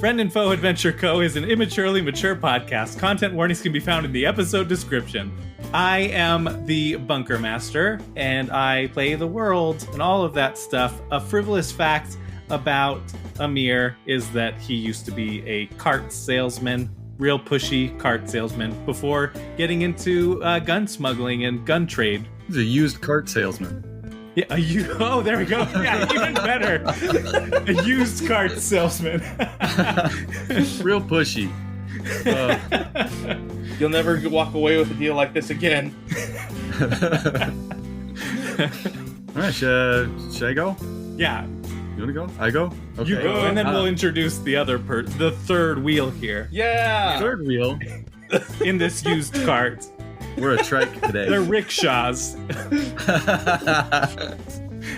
Friend and Foe Adventure Co. is an immaturely mature podcast. Content warnings can be found in the episode description. I am the Bunker Master, and I play the world and all of that stuff. A frivolous fact about Amir is that he used to be a cart salesman, real pushy cart salesman, before getting into gun smuggling and gun trade. He's a used cart salesman. Yeah, oh, there we go. Yeah, even better. A used cart salesman. Real pushy. You'll never walk away with a deal like this again. All right, should I go? Yeah. You want to go? I go? Okay. You go, and then we'll introduce the other the third wheel here. Yeah! Third wheel. In this used cart. We're a trike today. They're rickshaws.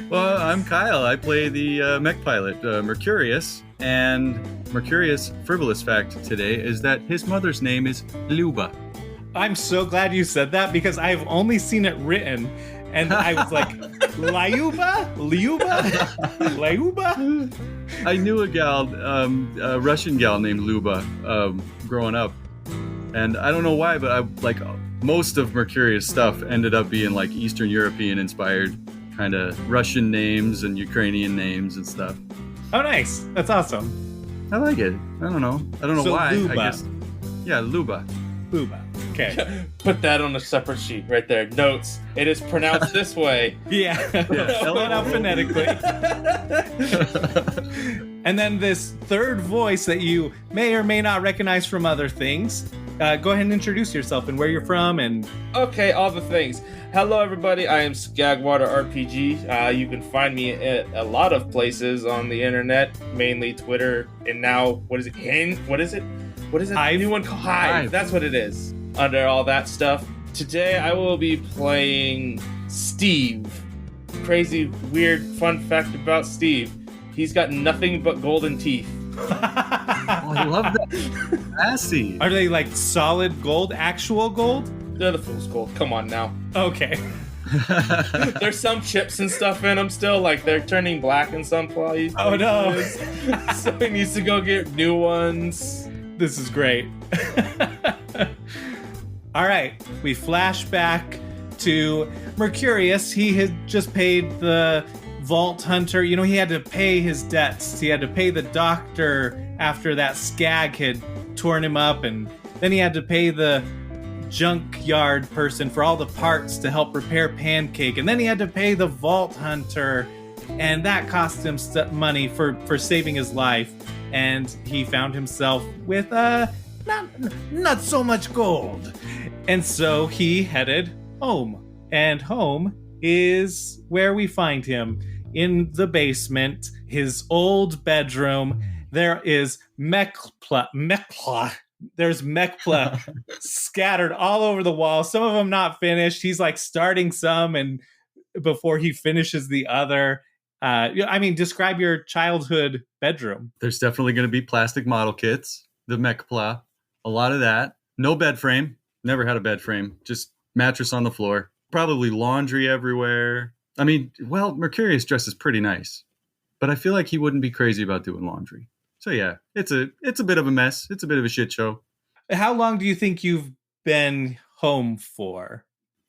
Well, I'm Kyle. I play the mech pilot, Mercurius. And Mercurius' frivolous fact today is that his mother's name is Luba. I'm so glad you said that because I've only seen it written. And I was like, Lyuba? I knew a gal, a Russian gal named Luba, growing up. And I don't know why, but most of Mercurius' stuff ended up being like Eastern European inspired, kind of Russian names and Ukrainian names and stuff. Oh, nice. That's awesome. I like it. I don't know So why. Luba. I guess. Yeah, Luba. Luba. Okay. Put that on a separate sheet right there. Notes. It is pronounced this way. Yeah. Spell it out phonetically. And then this third voice that you may or may not recognize from other things. Go ahead and introduce yourself and where you're from and... Okay, all the things. Hello, everybody. I am Skagwater RPG. You can find me at a lot of places on the internet, mainly Twitter, and now, what is it? Hive? New one called Hive. That's what it is. Under all that stuff. Today, I will be playing Steve. Crazy, weird, fun fact about Steve. He's got nothing but golden teeth. I love that. Classy. Are they like solid gold, actual gold? They're the fool's gold. Come on now. Okay. There's some chips and stuff in them still, like they're turning black in some places. Oh no. So he needs to go get new ones. This is great. All right, we flash back to Mercurius. He had just paid the vault hunter. You know, he had to pay his debts. He had to pay the doctor after that skag had torn him up, and then he had to pay the junkyard person for all the parts to help repair Pancake, and then he had to pay the vault hunter, and that cost him money for saving his life, and he found himself with not so much gold, and so he headed home, and home is where we find him, in the basement, his old bedroom. There is There's mechpla scattered all over the wall. Some of them not finished. He's like starting some and before he finishes the other. Describe your childhood bedroom. There's definitely going to be plastic model kits, the mechpla, a lot of that. No bed frame. Never had a bed frame. Just mattress on the floor. Probably laundry everywhere. Mercurius dresses pretty nice, but I feel like he wouldn't be crazy about doing laundry. So yeah, it's a bit of a mess. It's a bit of a shit show. How long do you think you've been home for?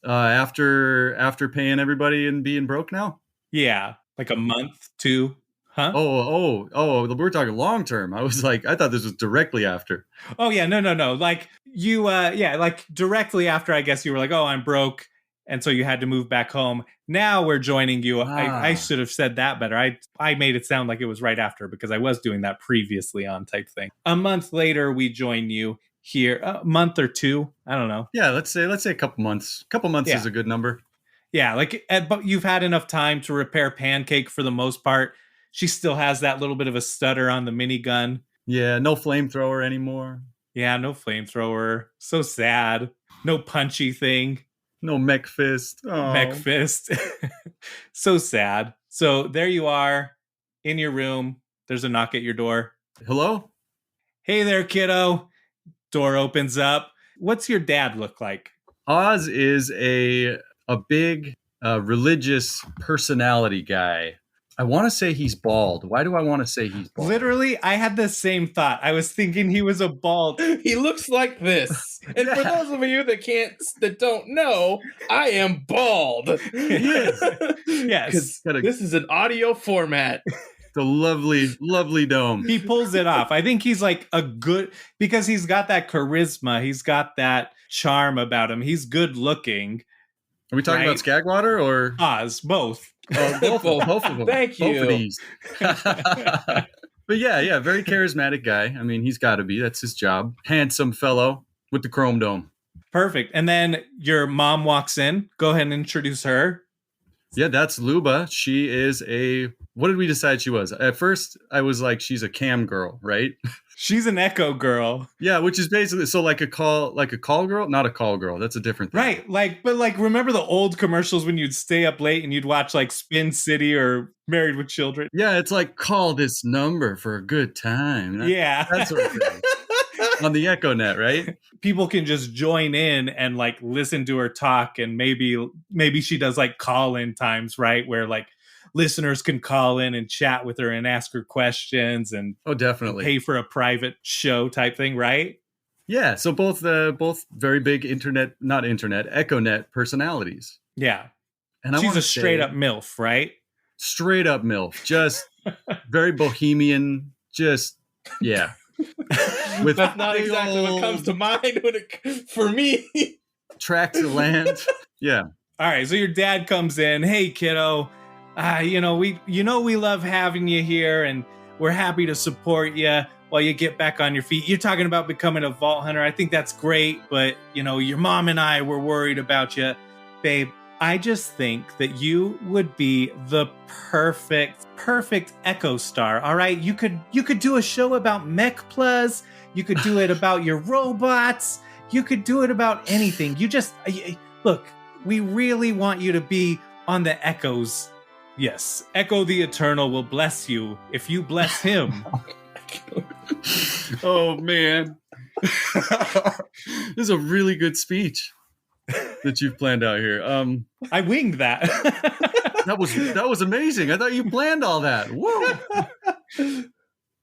After paying everybody and being broke now? Yeah, like a month, 2, huh? Oh, we're talking long term. I was like, I thought this was directly after. Oh yeah, no. Like you, like directly after. I guess you were like, oh, I'm broke, and so you had to move back home. Now we're joining you. I should have said that better. I made it sound like it was right after because I was doing that previously on type thing. A month later, we join you here. A month or 2. I don't know. Yeah, let's say a couple months. A couple months is a good number. Yeah, but you've had enough time to repair Pancake for the most part. She still has that little bit of a stutter on the minigun. Yeah, no flamethrower anymore. Yeah, no flamethrower. So sad. No punchy thing. No mech fist. Oh. Mech fist. So sad. So there you are in your room. There's a knock at your door. Hello? Hey there, kiddo. Door opens up. What's your dad look like? Oz is a big religious personality guy. I want to say he's bald. Why do I want to say he's bald? Literally, I had the same thought. I was thinking he was a bald. He looks like this. And for those of you that don't know, I am bald. Yes. Yes. This is an audio format. The lovely dome. He pulls it off. I think he's like because he's got that charisma. He's got that charm about him. He's good looking. Are we talking about Skagwater or Oz? Both. Oh, both of them. Thank you. Both of these. But yeah, very charismatic guy. I mean, he's got to be. That's his job. Handsome fellow with the chrome dome. Perfect. And then your mom walks in. Go ahead and introduce her. Yeah, that's Luba. She is what did we decide she was? At first, I was like, she's a cam girl, right? She's an echo girl. Yeah, which is basically like a call girl, not a call girl. That's a different thing. Right. But remember the old commercials when you'd stay up late and you'd watch like Spin City or Married with Children? Yeah, it's like, call this number for a good time. That sort of thing. On the Echo Net, right? People can just join in and like listen to her talk, and maybe she does like call-in times, right? Where like listeners can call in and chat with her and ask her questions and definitely pay for a private show type thing, right? Yeah, so both very big Echo Net personalities. Yeah. And she's a straight up MILF, right? Straight up MILF. Just very bohemian, just yeah. That's not exactly what comes to mind for me. Tracts of land. Yeah. All right. So your dad comes in. Hey, kiddo. We love having you here, and we're happy to support you while you get back on your feet. You're talking about becoming a vault hunter. I think that's great, but your mom and I were worried about you, babe. I just think that you would be the perfect Echo Star. All right, you could do a show about mech plus. You could do it about your robots. You could do it about anything. You just look. We really want you to be on the Echoes. Yes, Echo the Eternal will bless you if you bless him. Oh man, this is a really good speech that you've planned out here. I winged that. That was amazing. I thought you planned all that. Whoa.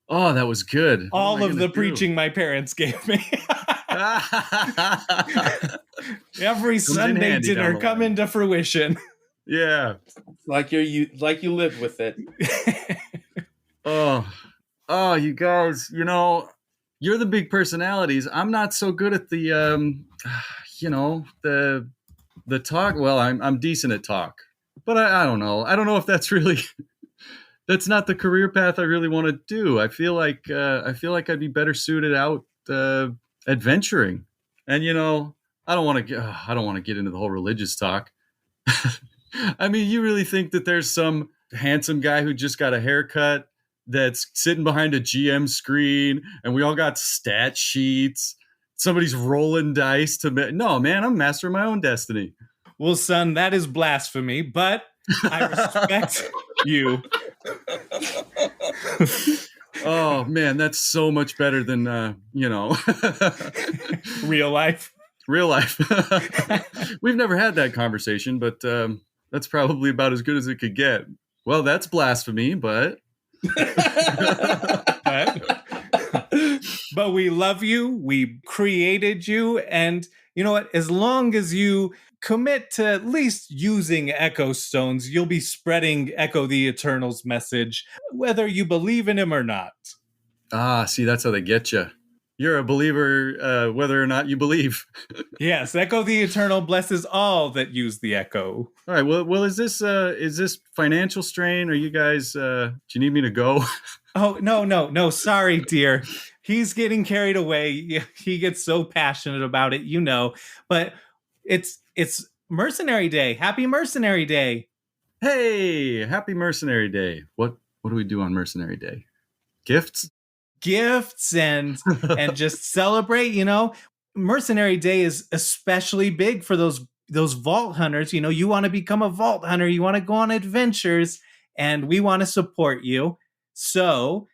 Oh, that was good. All of the preaching my parents gave me. Every Sunday dinner coming to fruition. Yeah. Like you live with it. Oh, you guys, you're the big personalities. I'm not so good at the the talk. Well, I'm decent at talk, but I don't know. I don't know if that's really that's not the career path I really want to do. I feel like I'd be better suited out adventuring. And I don't want to get into the whole religious talk. I mean, you really think that there's some handsome guy who just got a haircut that's sitting behind a GM screen and we all got stat sheets? Somebody's rolling dice no, man, I'm master of my own destiny. Well, son, that is blasphemy, but I respect you. Oh man, that's so much better than real life. Real life. We've never had that conversation, but that's probably about as good as it could get. Well, that's blasphemy, but but we love you. We created you, and you know what? As long as you commit to at least using Echo Stones, you'll be spreading Echo the Eternal's message, whether you believe in him or not. Ah, see, that's how they get you. You're a believer, whether or not you believe. Yes, Echo the Eternal blesses all that use the Echo. All right. Well, is this financial strain? Are you guys? Do you need me to go? Oh no! Sorry, dear. He's getting carried away. He gets so passionate about it, But it's Mercenary Day. Happy Mercenary Day. Hey, happy Mercenary Day. What do we do on Mercenary Day? Gifts and just celebrate. Mercenary Day is especially big for those vault hunters. You want to become a vault hunter. You want to go on adventures, and we want to support you. So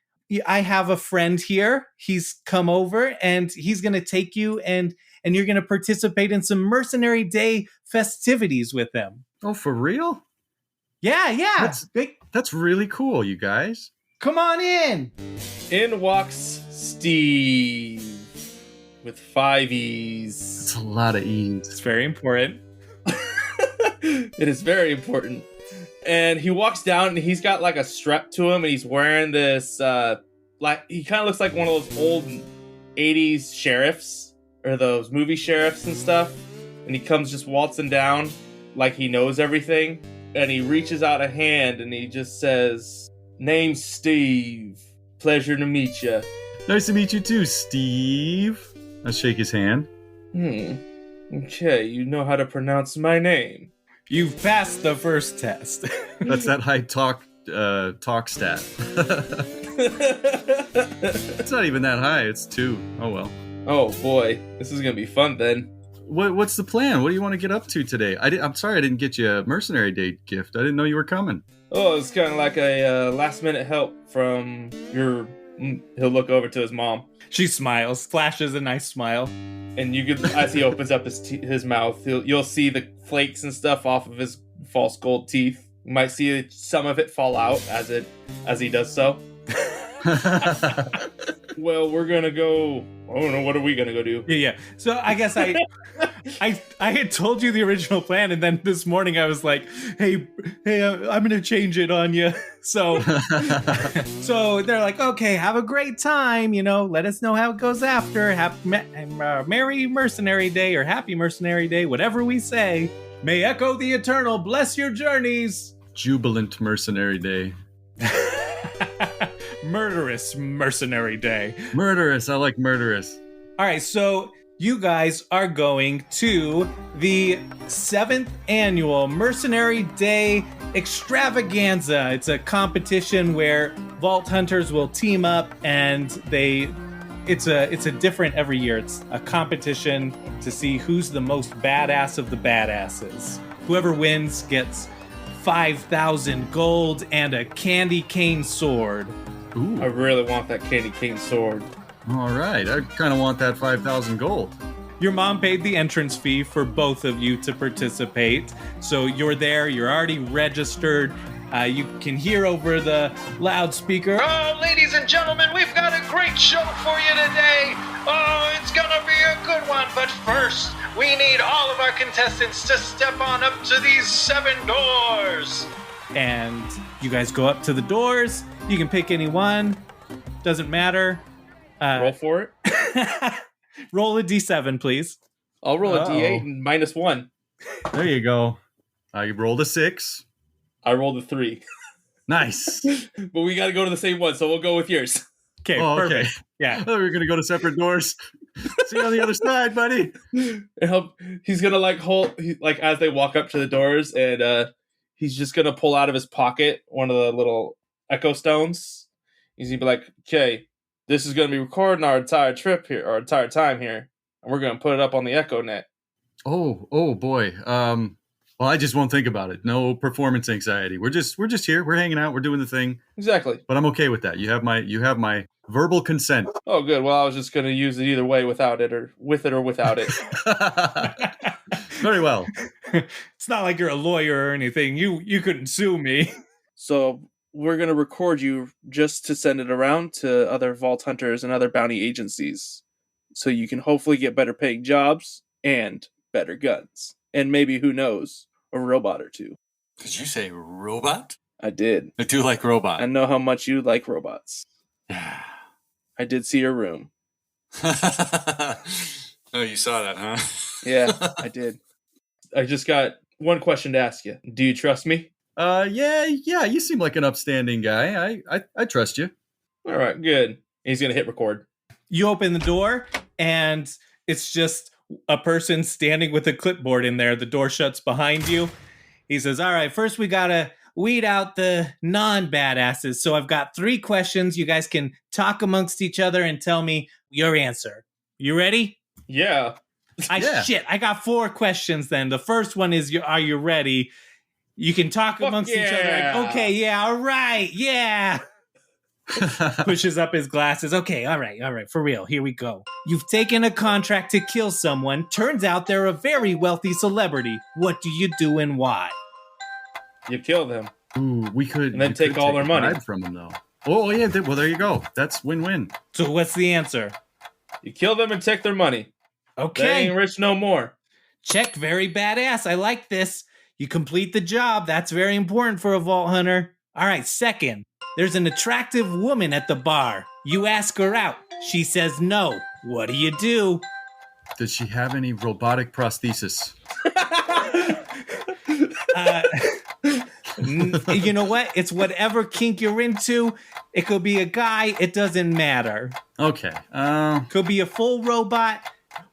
I have a friend here. He's come over and he's going to take you and you're going to participate in some Mercenary Day festivities with him. Oh, for real? Yeah. That's really cool, you guys. Come on in. In walks Steve with 5 E's. That's a lot of E's. It's very important. It is very important. And he walks down and he's got like a strap to him and he's wearing this, he kind of looks like one of those old 80s sheriffs or those movie sheriffs and stuff. And he comes just waltzing down like he knows everything. And he reaches out a hand and he just says, "Name's Steve. Pleasure to meet you." Nice to meet you too, Steve. I'll shake his hand. Okay, you know how to pronounce my name. You've passed the first test. That's that high talk stat. It's not even that high. It's 2. Oh, well. Oh, boy. This is going to be fun, then. What's the plan? What do you want to get up to today? I'm sorry I didn't get you a Mercenary Day gift. I didn't know you were coming. Oh, it's kind of like a last-minute help from your... He'll look over to his mom. She smiles, flashes a nice smile. And you can, as he opens up his mouth, you'll see the flakes and stuff off of his false gold teeth. You might see some of it fall out as he does so. Well, we're gonna go. I don't know. What are we gonna go do? Yeah. So I guess I had told you the original plan, and then this morning I was like, "Hey, I'm gonna change it on you." So they're like, "Okay, have a great time. Let us know how it goes after. Merry Mercenary Day or Happy Mercenary Day, whatever we say. May echo the eternal. Bless your journeys." Jubilant Mercenary Day. Murderous Mercenary Day. Murderous. I like murderous. All right, so you guys are going to the 7th annual Mercenary Day Extravaganza. It's a competition where Vault Hunters will team up, and it's a different every year. It's a competition to see who's the most badass of the badasses. Whoever wins gets 5,000 gold and a candy cane sword. Ooh. I really want that candy cane sword. All right. I kind of want that 5,000 gold. Your mom paid the entrance fee for both of you to participate. So you're there. You're already registered. You can hear over the loudspeaker. Oh, ladies and gentlemen, we've got a great show for you today. Oh, it's gonna be a good one. But first, we need all of our contestants to step on up to these 7 doors. And you guys go up to the doors. You can pick any one. Doesn't matter. Roll for it. Roll a d7, please. I'll roll a d8 and -1. There you go. I rolled a 6. I rolled a 3. Nice. But we got to go to the same one, so we'll go with yours. Okay, Oh, perfect. okay. Yeah. Oh, we're going to go to separate doors. See you on the other side, buddy. He's gonna as they walk up to the doors, and he's just gonna pull out of his pocket one of the little echo stones. He's gonna be like, "Okay, this is gonna be recording our entire trip here, our entire time here, and we're gonna put it up on the Echo Net." Oh boy. Well, I just won't think about it. No performance anxiety. We're just here. We're hanging out. We're doing the thing. Exactly. But I'm okay with that. You have my verbal consent. Oh, good. Well, I was just gonna use it either way, without it or with it or without it. Very well. It's not like you're a lawyer or anything. You couldn't sue me. So we're gonna record you just to send it around to other Vault Hunters and other bounty agencies, so you can hopefully get better paying jobs and better guns, and maybe, who knows, a robot or two. Did you say robot? I did. I do like robot. I know how much you like robots. I did see your room. Oh, you saw that, huh? Yeah, I did. I just got one question to ask you. Do you trust me? Yeah, you seem like an upstanding guy. I trust you. All right, good. He's going to hit record. You open the door, and it's just a person standing with a clipboard in there. The door shuts behind you. He says, "All right, first we got to weed out the non-badasses. So I've got 3 questions. You guys can talk amongst each other and tell me your answer. You ready?" Yeah. I got 4 questions then. The first one is, are you ready? You can talk amongst each other. Like, okay, yeah, all right, yeah. Pushes up his glasses. Okay, all right, for real. Here we go. You've taken a contract to kill someone. Turns out they're a very wealthy celebrity. What do you do and why? You kill them. Ooh, we could. And then you take could all their a money. bribe from them, though. Oh, yeah. Well, there you go. That's win-win. So what's the answer? You kill them and take their money. They Okay. ain't rich no more. Check. Very badass. I like this. You complete the job. That's very important for a vault hunter. All right. Second, there's an attractive woman at the bar. You ask her out. She says no. What do? Does she have any robotic prosthesis? You know what? It's whatever kink you're into. It could be a guy. It doesn't matter. Okay. Could be a full robot.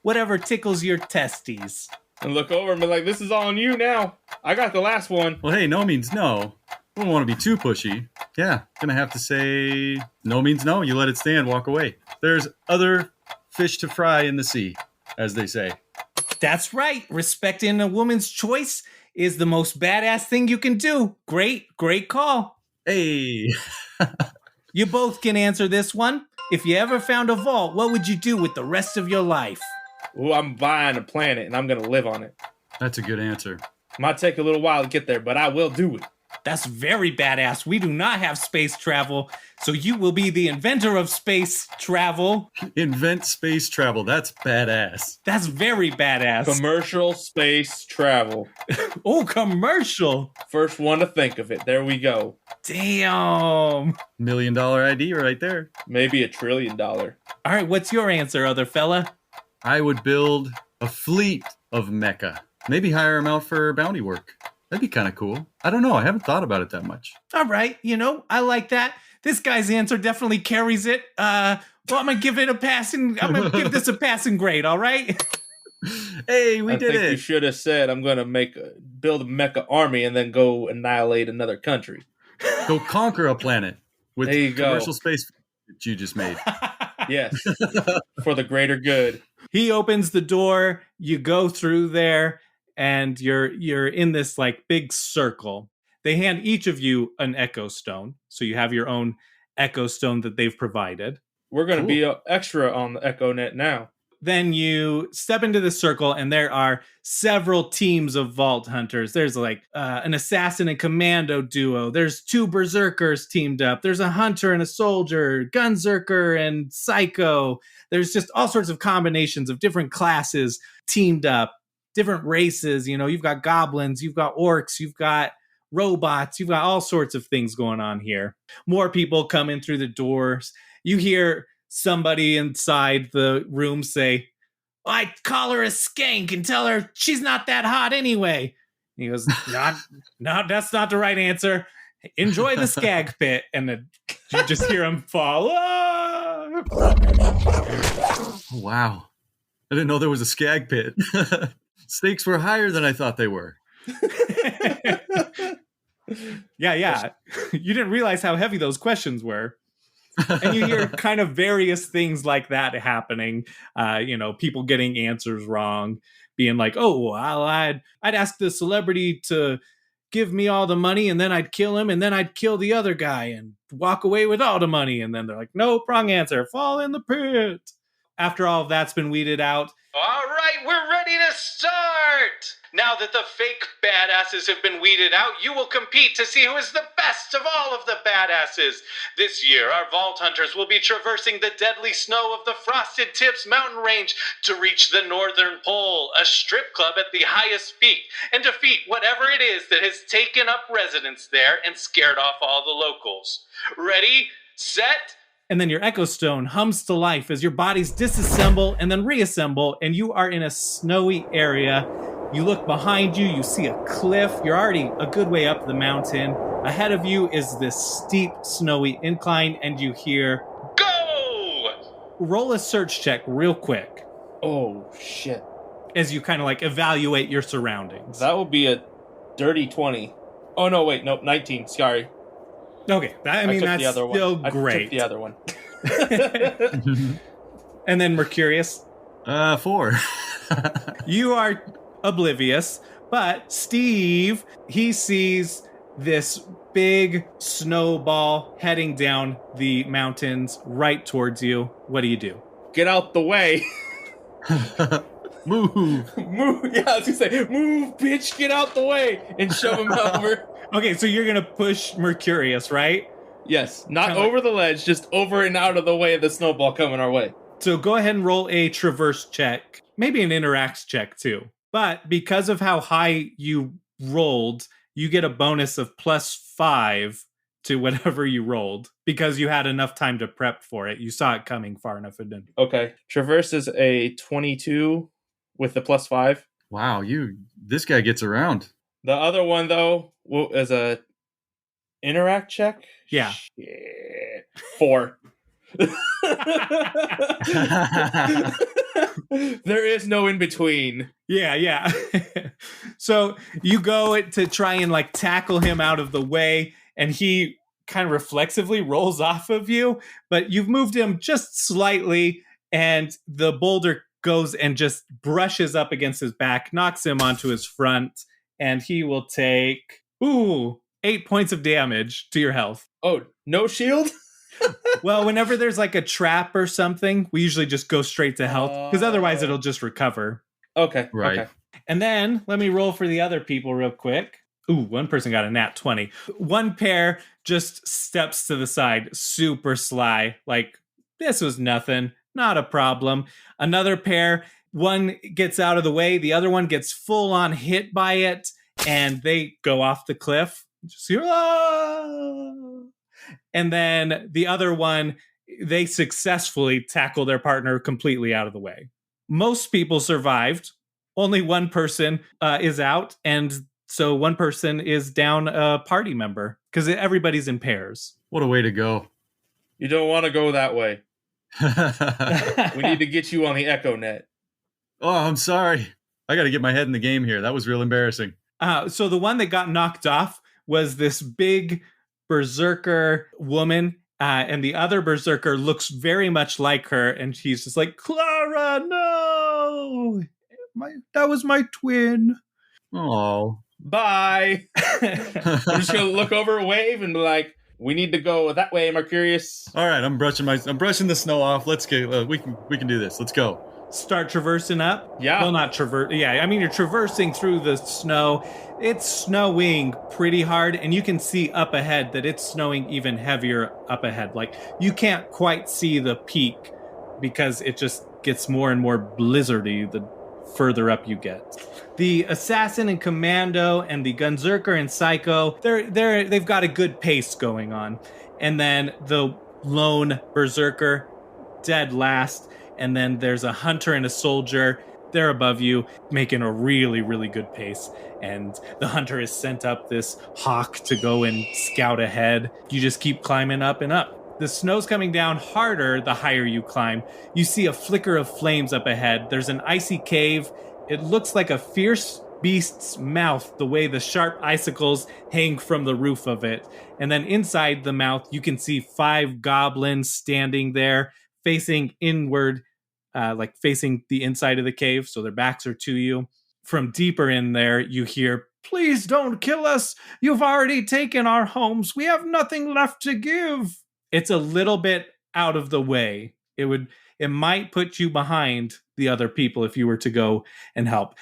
Whatever tickles your testes. And look over and be like, this is on you now. I got the last one. Well, hey, no means no. I don't want to be too pushy. Yeah, gonna have to say no means no. You let it stand, walk away. There's other fish to fry in the sea, as they say. That's right. Respecting a woman's choice is the most badass thing you can do. Great call. Hey. You both can answer this one. If you ever found a vault, what would you do with the rest of your life? Ooh, I'm buying a planet and I'm going to live on it. That's a good answer. Might take a little while to get there, but I will do it. That's very badass. We do not have space travel, so you will be the inventor of space travel. Invent space travel. That's badass. That's very badass. Commercial space travel. Oh, commercial. First one to think of it. There we go. Damn. $1 million idea right there. Maybe $1 trillion. All right, what's your answer, other fella? I would build a fleet of mecha. Maybe hire them out for bounty work. That'd be kind of cool. I don't know. I haven't thought about it that much. All right, I like that. This guy's answer definitely carries it. Well, I'm gonna give this a passing grade, all right? Hey, we I did think it. you should have said, I'm going to build a mecha army and then go annihilate another country. Go conquer a planet with There you go. commercial space that you just made. Yes. For the greater good. He opens the door, you go through there, and you're in this like big circle. They hand each of you an echo stone, so you have your own echo stone that they've provided. We're going to be extra on the Echo Net now. Then you step into the circle, and there are several teams of vault hunters. There's like an assassin and commando duo. There's 2 berserkers teamed up. There's a hunter and a soldier, gunzerker and psycho. There's just all sorts of combinations of different classes teamed up, different races. You've got goblins, you've got orcs, you've got robots, you've got all sorts of things going on here. More people come in through the doors. You hear somebody inside the room say, I call her a skank and tell her she's not that hot anyway. And he goes, no, that's not the right answer. Enjoy the skag pit. And then you just hear him fall. Ah! Wow. I didn't know there was a skag pit. Stakes were higher than I thought they were. Yeah. You didn't realize how heavy those questions were. And you hear kind of various things like that happening. People getting answers wrong, being like, oh, well, I'd ask the celebrity to give me all the money, and then I'd kill him, and then I'd kill the other guy and walk away with all the money. And then they're like, nope, wrong answer. Fall in the pit. After all of that's been weeded out. All right, we're ready to start! Now that the fake badasses have been weeded out, you will compete to see who is the best of all of the badasses. This year, our Vault Hunters will be traversing the deadly snow of the Frosted Tips mountain range to reach the Northern Pole, a strip club at the highest peak, and defeat whatever it is that has taken up residence there and scared off all the locals. Ready, set, And then your Echo Stone hums to life as your bodies disassemble and then reassemble, and you are in a snowy area. You look behind you, you see a cliff. You're already a good way up the mountain. Ahead of you is this steep, snowy incline, and you hear, go! roll a search check real quick Oh, shit. as you kind of like evaluate your surroundings. That would be a dirty 20. Oh, no, wait. Nope, 19. Sorry. Okay, I took that's the other one. still I great. took the other one. And then Mercurius, 4. you are oblivious, but Steve, he sees this big snowball heading down the mountains right towards you. What do you do? Get out the way. Move. Move. Yeah, I was gonna say, move, bitch, get out the way, and shove him over. Okay, so you're gonna push Mercurius, right? Yes, not Kinda over the ledge, just over and out of the way of the snowball coming our way. So go ahead and roll a traverse check, maybe an interact check too. But because of how high you rolled, you get a bonus of +5 to whatever you rolled because you had enough time to prep for it. You saw it coming far enough. It didn't. Okay, traverse is a 22 with the +5. Wow, this guy gets around. The other one though is a interact check. Yeah. Shit. 4. There is no in between. Yeah. So you go to try and like tackle him out of the way, and he kind of reflexively rolls off of you, but you've moved him just slightly, and the boulder goes and just brushes up against his back, knocks him onto his front, and he will take 8 points of damage to your health. Oh, no shield? Well, whenever there's like a trap or something, we usually just go straight to health, because otherwise it'll just recover. Okay. Right. Okay. And then let me roll for the other people real quick. One person got a nat 20. One pair just steps to the side, super sly, like this was nothing, not a problem. Another pair, one gets out of the way, the other one gets full on hit by it, and they go off the cliff. Just hear, and then the other one, they successfully tackle their partner completely out of the way. Most people survived. Only one person is out, and so one person is down a party member because everybody's in pairs. What a way to go. You don't want to go that way. We need to get you on the Echo Net. Oh, I'm sorry. I got to get my head in the game here. That was real embarrassing. So the one that got knocked off was this big berserker woman, and the other berserker looks very much like her, and she's just like, Clara, no! That was my twin. Oh. Bye. I'm just gonna look over, wave, and be like, "We need to go that way, Mercurius." All right, I'm brushing the snow off. Let's get. We can do this. Let's go. Start traversing up. Yeah. Well, not traverse. Yeah, I mean you're traversing through the snow. It's snowing pretty hard, and you can see up ahead that it's snowing even heavier up ahead. Like you can't quite see the peak because it just gets more and more blizzardy the further up you get. The assassin and commando and the gunzerker and psycho, they've got a good pace going on. And then the lone berserker, dead last. And then there's a hunter and a soldier. They're above you, making a really, really good pace. And the hunter has sent up this hawk to go and scout ahead. You just keep climbing up and up. The snow's coming down harder the higher you climb. You see a flicker of flames up ahead. There's an icy cave. It looks like a fierce beast's mouth, the way the sharp icicles hang from the roof of it. And then inside the mouth, you can see 5 goblins standing there, facing inward, like facing the inside of the cave, so their backs are to you. From deeper in there, you hear, "Please don't kill us. You've already taken our homes. We have nothing left to give." It's a little bit out of the way. It might put you behind the other people if you were to go and help.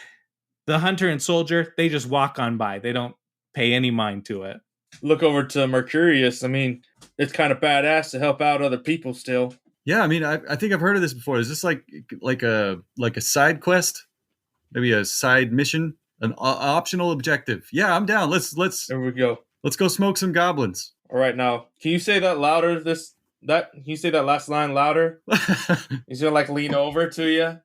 The hunter and soldier, they just walk on by. They don't pay any mind to it. Look over to Mercurius. I mean, it's kind of badass to help out other people still. Yeah, I mean, I think I've heard of this before. Is this like a side quest? Maybe a side mission? An optional objective? Yeah, I'm down. Let's There we go. Let's go smoke some goblins. All right, now, can you say that louder? Can you say that last line louder? He's gonna like lean over to you.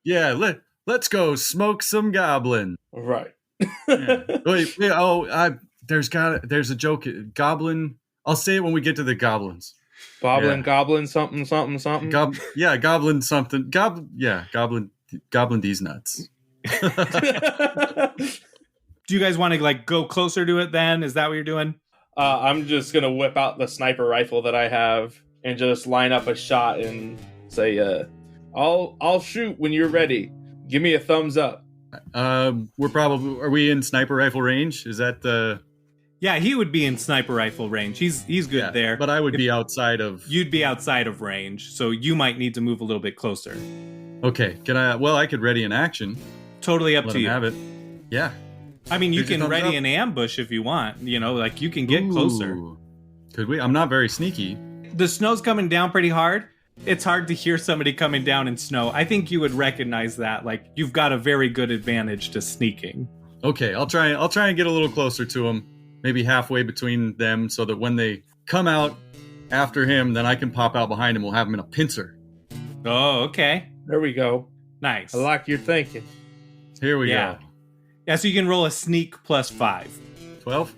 Yeah, let's go smoke some goblin. All right. Yeah. Wait. There's a joke. Goblin. I'll say it when we get to the goblins. Goblin, something. Goblin something. Goblin these nuts. Do you guys want to like go closer to it then? Is that what you're doing? I'm just gonna whip out the sniper rifle that I have and just line up a shot and say, I'll shoot when you're ready. Give me a thumbs up. Are we in sniper rifle range? Is that the? Yeah, he would be in sniper rifle range. He's good there. But I would be outside of. You'd be outside of range, so you might need to move a little bit closer. Okay, can I? Well, I could ready an action. Totally up Let to him you. have it. Yeah. I mean, you Here's your can thumbs ready up. an ambush if you want. You know, like you can get closer. Ooh. Could we? I'm not very sneaky. The snow's coming down pretty hard. It's hard to hear somebody coming down in snow. I think you would recognize that. Like, you've got a very good advantage to sneaking. Okay, I'll try and get a little closer to him, maybe halfway between them, so that when they come out after him, then I can pop out behind him. We'll have him in a pincer. Oh, okay. There we go. Nice. I like your thinking. Here we Yeah. go. Yeah, so you can roll a sneak +5. 12.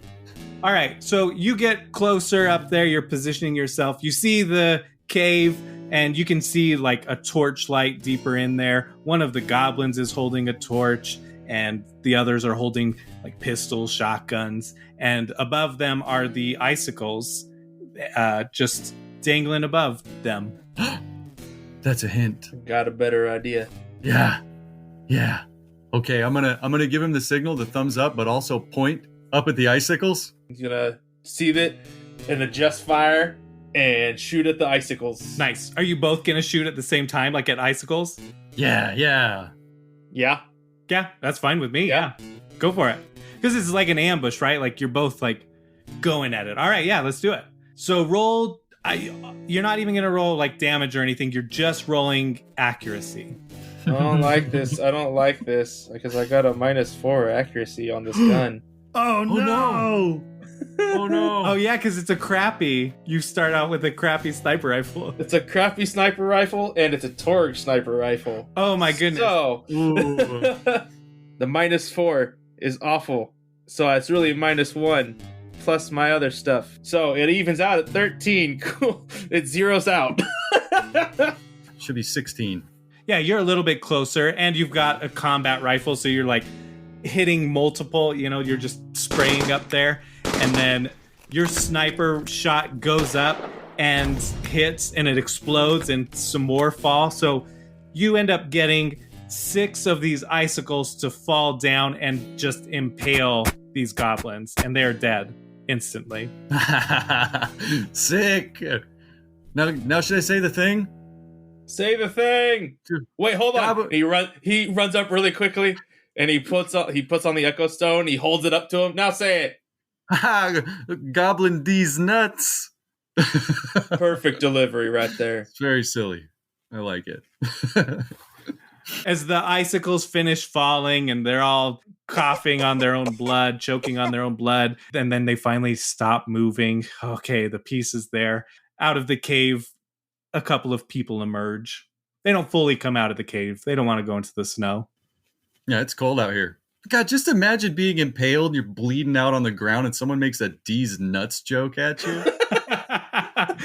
All right, so you get closer up there. You're positioning yourself. You see the cave, and you can see like a torchlight deeper in there. One of the goblins is holding a torch, and the others are holding like pistols, shotguns, and above them are the icicles, just dangling above them. That's a hint. Got a better idea. Yeah. Okay, I'm gonna give him the signal, the thumbs up, but also point up at the icicles. He's gonna see it and adjust fire and shoot at the icicles. Nice. Are you both gonna shoot at the same time, like at icicles? Yeah. Yeah. Yeah, that's fine with me. Yeah. Go for it. Because it's like an ambush, right? Like you're both like going at it. All right, yeah, let's do it. So roll. You're not even gonna roll like damage or anything. You're just rolling accuracy. I don't like this. I don't like this because I got a -4 accuracy on this gun. Oh no. Oh no. Oh yeah, because it's a crappy. You start out with a crappy sniper rifle. It's a crappy sniper rifle and it's a Torg sniper rifle. Oh my goodness. So Ooh. the -4 is awful. So it's really -1 plus my other stuff. So it evens out at 13. Cool. It zeroes out. Should be 16. Yeah, you're a little bit closer, and you've got a combat rifle, so you're like hitting multiple. You know, you're just spraying up there, and then your sniper shot goes up and hits, and it explodes, and some more fall. So you end up getting 6 of these icicles to fall down and just impale these goblins, and they're dead instantly. Sick. Now should I say the thing? Say the thing. Wait, hold on. Gob- He runs up really quickly and he puts on the echo stone. He holds it up to him. Now say it. Goblin these nuts. Perfect delivery right there. It's very silly. I like it. As the icicles finish falling and they're all coughing on their own blood, choking on their own blood, and then they finally stop moving. Okay, the piece is there. Out of the cave, a couple of people emerge. They don't fully come out of the cave. They don't want to go into the snow. Yeah, it's cold out here. God, just imagine being impaled, you're bleeding out on the ground, and someone makes a D's nuts joke at you.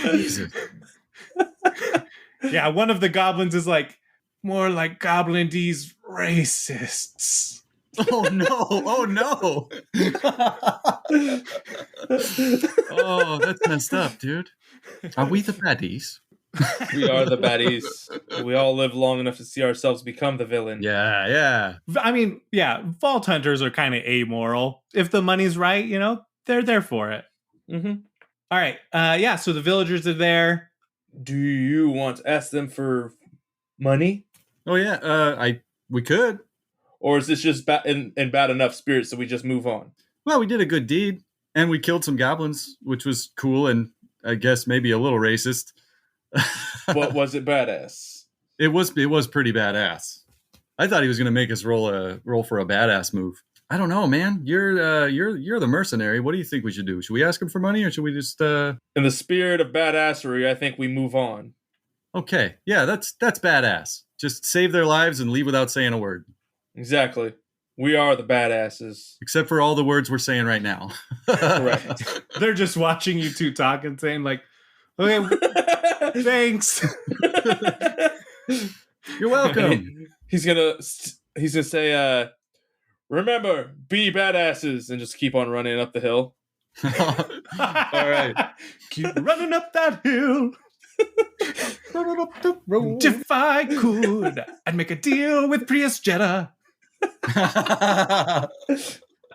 Jesus. Yeah, one of the goblins is like, more like Goblin D's racists. Oh no! Oh no! Oh, that's messed up, dude. Are we the baddies? We are the baddies. We all live long enough to see ourselves become the villain. Yeah. I mean, yeah, Vault Hunters are kind of amoral. If the money's right, you know, they're there for it. Mm-hmm. All right. Yeah, so the villagers are there. Do you want to ask them for money? Oh yeah. We could. Or is this just in bad enough spirits so we just move on? Well, we did a good deed, and we killed some goblins, which was cool, and I guess maybe a little racist. What was it badass? It was pretty badass. I thought he was going to make us roll for a badass move. I don't know, man. You're the mercenary. What do you think we should do? Should we ask him for money, or should we just? In the spirit of badassery, I think we move on. Okay, yeah, that's badass. Just save their lives and leave without saying a word. Exactly. We are the badasses. Except for all the words we're saying right now. Correct. They're just watching you two talk and saying like, okay, thanks. You're welcome. He's gonna say, remember, be badasses, and just keep on running up the hill. All right. Keep running up that hill. If I could, I'd make a deal with Prius Jetta.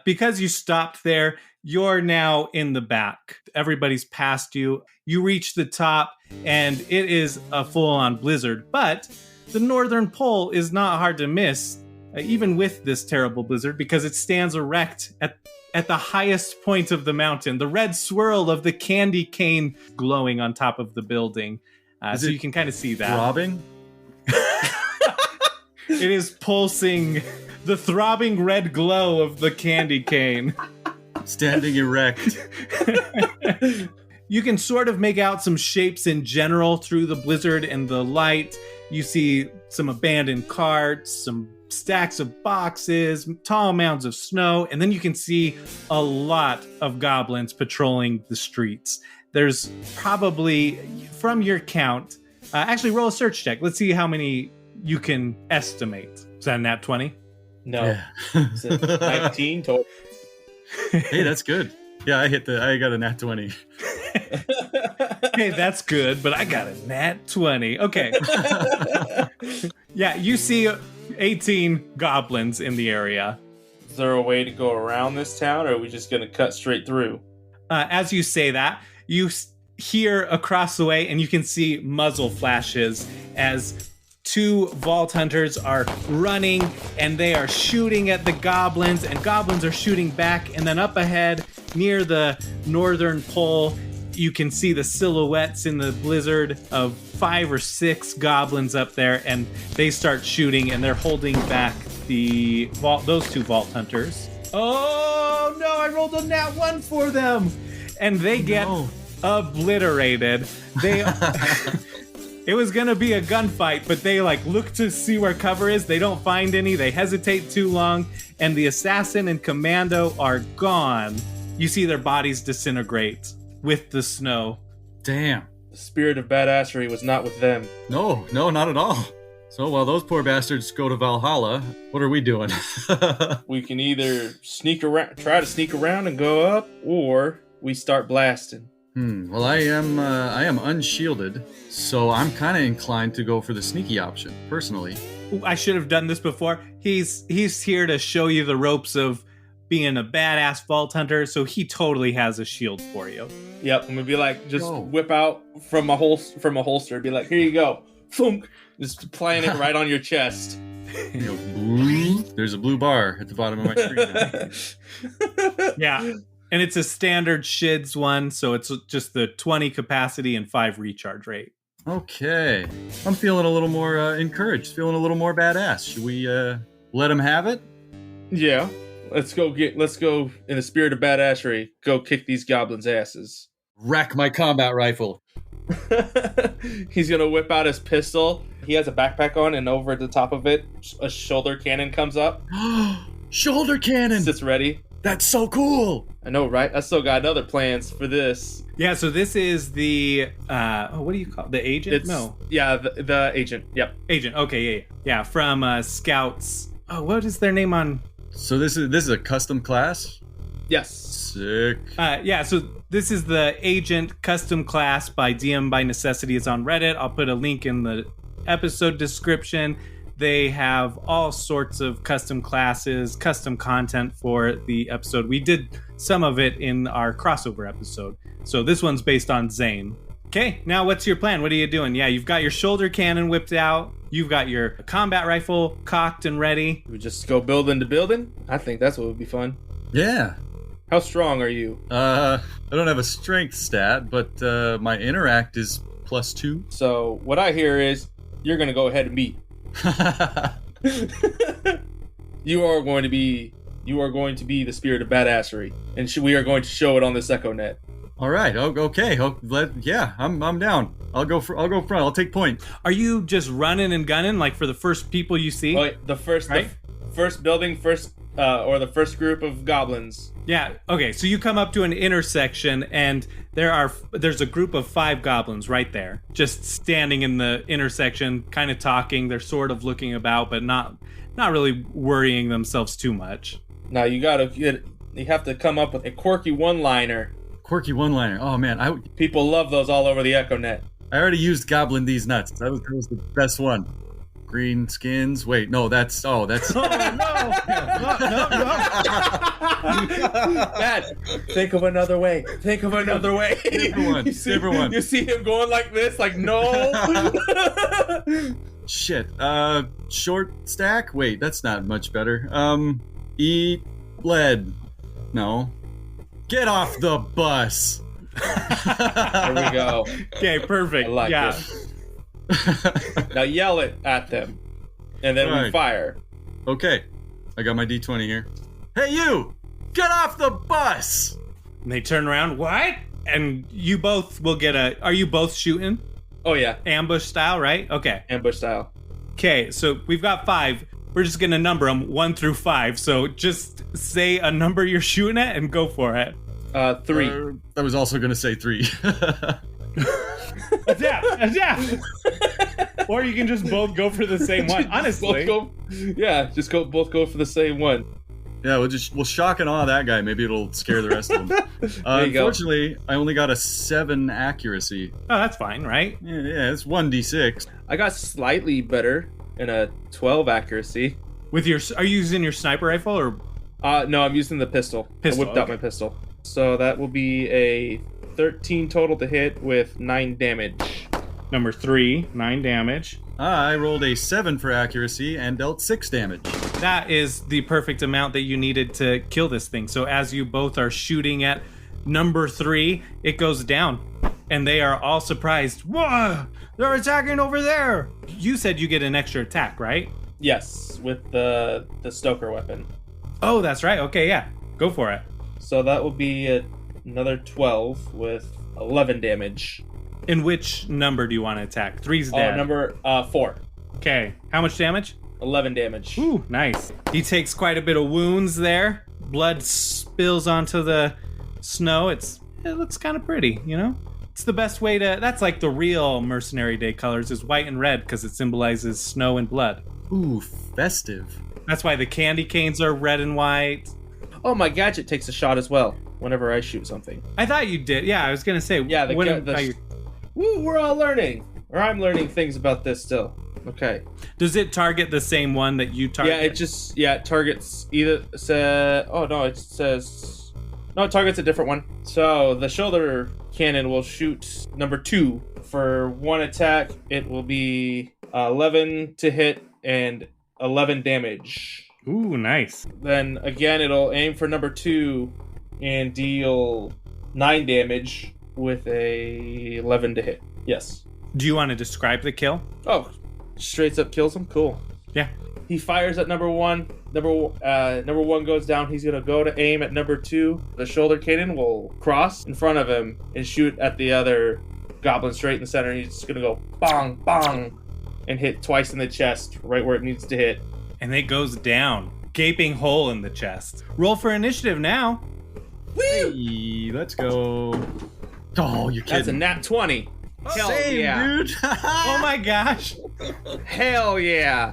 Because you stopped there, you're now in the back. Everybody's past you. You reach the top, and it is a full-on blizzard. But the northern pole is not hard to miss, even with this terrible blizzard, because it stands erect at the highest point of the mountain. The red swirl of the candy cane glowing on top of the building. So you can kind of see that. Throbbing? It is pulsing, the throbbing red glow of the candy cane. Standing erect. You can sort of make out some shapes in general through the blizzard and the light. You see some abandoned carts, some stacks of boxes, tall mounds of snow, and then you can see a lot of goblins patrolling the streets. There's probably, from your count, actually roll a search check. Let's see how many you can estimate. Is that a nat 20? No. Yeah. It's a 19 total. Hey, that's good. Yeah, I got a nat 20. Hey, that's good, but I got a nat 20. Okay. Yeah, you see 18 goblins in the area. Is there a way to go around this town, or are we just going to cut straight through? As you say that, you hear across the way, and you can see muzzle flashes as 2 vault hunters are running, and they are shooting at the goblins, and goblins are shooting back. And then up ahead, near the northern pole, you can see the silhouettes in the blizzard of 5 or 6 goblins up there, and they start shooting, and they're holding back those 2 vault hunters. Oh no, I rolled a nat 1 for them, and they get obliterated. They it was gonna be a gunfight, but they look to see where cover is. They don't find any. They hesitate too long, and the assassin and commando are gone. You see their bodies disintegrate with the snow. Damn. The spirit of badassery was not with them. No, not at all. So while those poor bastards go to Valhalla, what are we doing? We can either try to sneak around and go up, or we start blasting. Well, I am unshielded, so I'm kind of inclined to go for the sneaky option, personally. I should have done this before. He's here to show you the ropes of being a badass vault hunter, so he totally has a shield for you. Yep, I'm gonna be whip out from a holster, be like, here you go, thunk, just playing it right on your chest. There's a blue bar at the bottom of my screen. Yeah. And it's a standard Shids one, so it's just the 20 capacity and 5 recharge rate. Okay. I'm feeling a little more encouraged, feeling a little more badass. Should we let him have it? Yeah. Let's go in the spirit of badassery, go kick these goblins' asses. Rack my combat rifle. He's gonna whip out his pistol. He has a backpack on, and over at the top of it, a shoulder cannon comes up. Shoulder cannon! Sits ready. That's so cool! I know, right? I still got other plans for this. Yeah, so this is the, what do you call it? The agent? Yeah, the agent. Yep. Agent, okay, yeah. Yeah, from Scouts. Oh, what is their name on? So this is a custom class? Yes. Sick. Yeah, so this is the agent custom class by DM by Necessity. It's on Reddit. I'll put a link in the episode description. They have all sorts of custom classes, custom content for the episode. We did some of it in our crossover episode. So this one's based on Zane. Okay, now what's your plan? What are you doing? Yeah, you've got your shoulder cannon whipped out. You've got your combat rifle cocked and ready. We just go building to building? I think that's what would be fun. Yeah. How strong are you? I don't have a strength stat, but my interact is +2. So what I hear is you're going to go ahead and beat. You are going to be the spirit of badassery, and we are going to show it on this Echo Net. All right. Okay. I'm down. I'll go front. I'll take point. Are you just running and gunning for the first people you see? Oh, wait, the first building, or the first group of goblins. Yeah. Okay. So you come up to an intersection, and there's a group of 5 goblins right there, just standing in the intersection, kind of talking. They're sort of looking about, but not really worrying themselves too much. Now you have to come up with a quirky one-liner. Oh man, People love those all over the Echo Net. I already used Goblin These Nuts. That was the best one. Green skins. Wait, no, that's. Oh no! Matt, think of another way. Different one. You see him going like this, no. Shit. Short stack? Wait, that's not much better. Eat lead. No. Get off the bus. There we go. Okay, perfect. I like yeah. it. Now yell it at them, and then we Right. fire. Okay. I got my D20 here. Hey, you! Get off the bus! And they turn around. What? And you both will get a. Are you both shooting? Oh yeah, Ambush style, right? Okay. ambush style. Okay, so we've got 5. We're just gonna number them 1 through 5. So just say a number you're shooting at and go for it. 3. I was also going to say 3. Adapt. Or you can just both go for the same one. Honestly. Both go for the same one. Yeah, we'll shock and awe that guy. Maybe it'll scare the rest of them. There you go. Unfortunately, I only got a 7 accuracy. Oh, that's fine, right? Yeah, it's 1d6. I got slightly better in a 12 accuracy. With your, are you using your sniper rifle or? No, I'm using the pistol. Pistol, I whipped out okay. my pistol. So that will be a 13 total to hit with 9 damage. Number 3, 9 damage. I rolled a 7 for accuracy and dealt 6 damage. That is the perfect amount that you needed to kill this thing. So as you both are shooting at number 3, it goes down. And they are all surprised. Whoa! They're attacking over there! You said you get an extra attack, right? Yes, with the Stoker weapon. Oh, that's right. Okay, yeah. Go for it. So that will be another 12 with 11 damage. In which number do you want to attack? 3's dead. Number 4. Okay. How much damage? 11 damage. Ooh, nice. He takes quite a bit of wounds there. Blood spills onto the snow. It looks kind of pretty, you know? It's the best way to... That's like the real Mercenary Day colors is white and red because it symbolizes snow and blood. Ooh, festive. That's why the candy canes are red and white. Oh, my gadget takes a shot as well whenever I shoot something. I thought you did. Yeah, I was going to say. Yeah, Woo, we're all learning. Or I'm learning things about this still. Okay. Does it target the same one that you target? Yeah, it targets either... it targets a different one. So the shoulder cannon will shoot number 2. For 1 attack, it will be 11 to hit and 11 damage. Ooh, nice. Then again, it'll aim for number 2 and deal 9 damage with a 11 to hit. Yes. Do you want to describe the kill? Oh, straight up kills him. Cool. Yeah. He fires at number 1. Number 1 goes down. He's gonna go to aim at number 2. The shoulder cannon will cross in front of him and shoot at the other goblin straight in the center. He's just gonna go bong bong and hit twice in the chest, right where it needs to hit. And it goes down. Gaping hole in the chest. Roll for initiative now. Hey, let's go. Oh, you're kidding. That's a nat 20. Hell Same, yeah. dude. Oh my gosh. Hell yeah.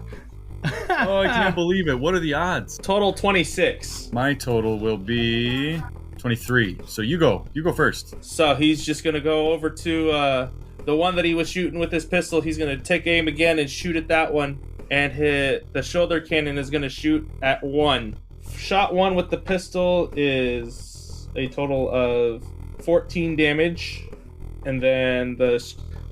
Oh, I can't believe it. What are the odds? Total 26. My total will be 23. So you go. You go first. So he's just gonna go over to the one that he was shooting with his pistol. He's gonna take aim again and shoot at that one. And hit the shoulder cannon is gonna shoot at 1. Shot 1 with the pistol is a total of 14 damage. And then the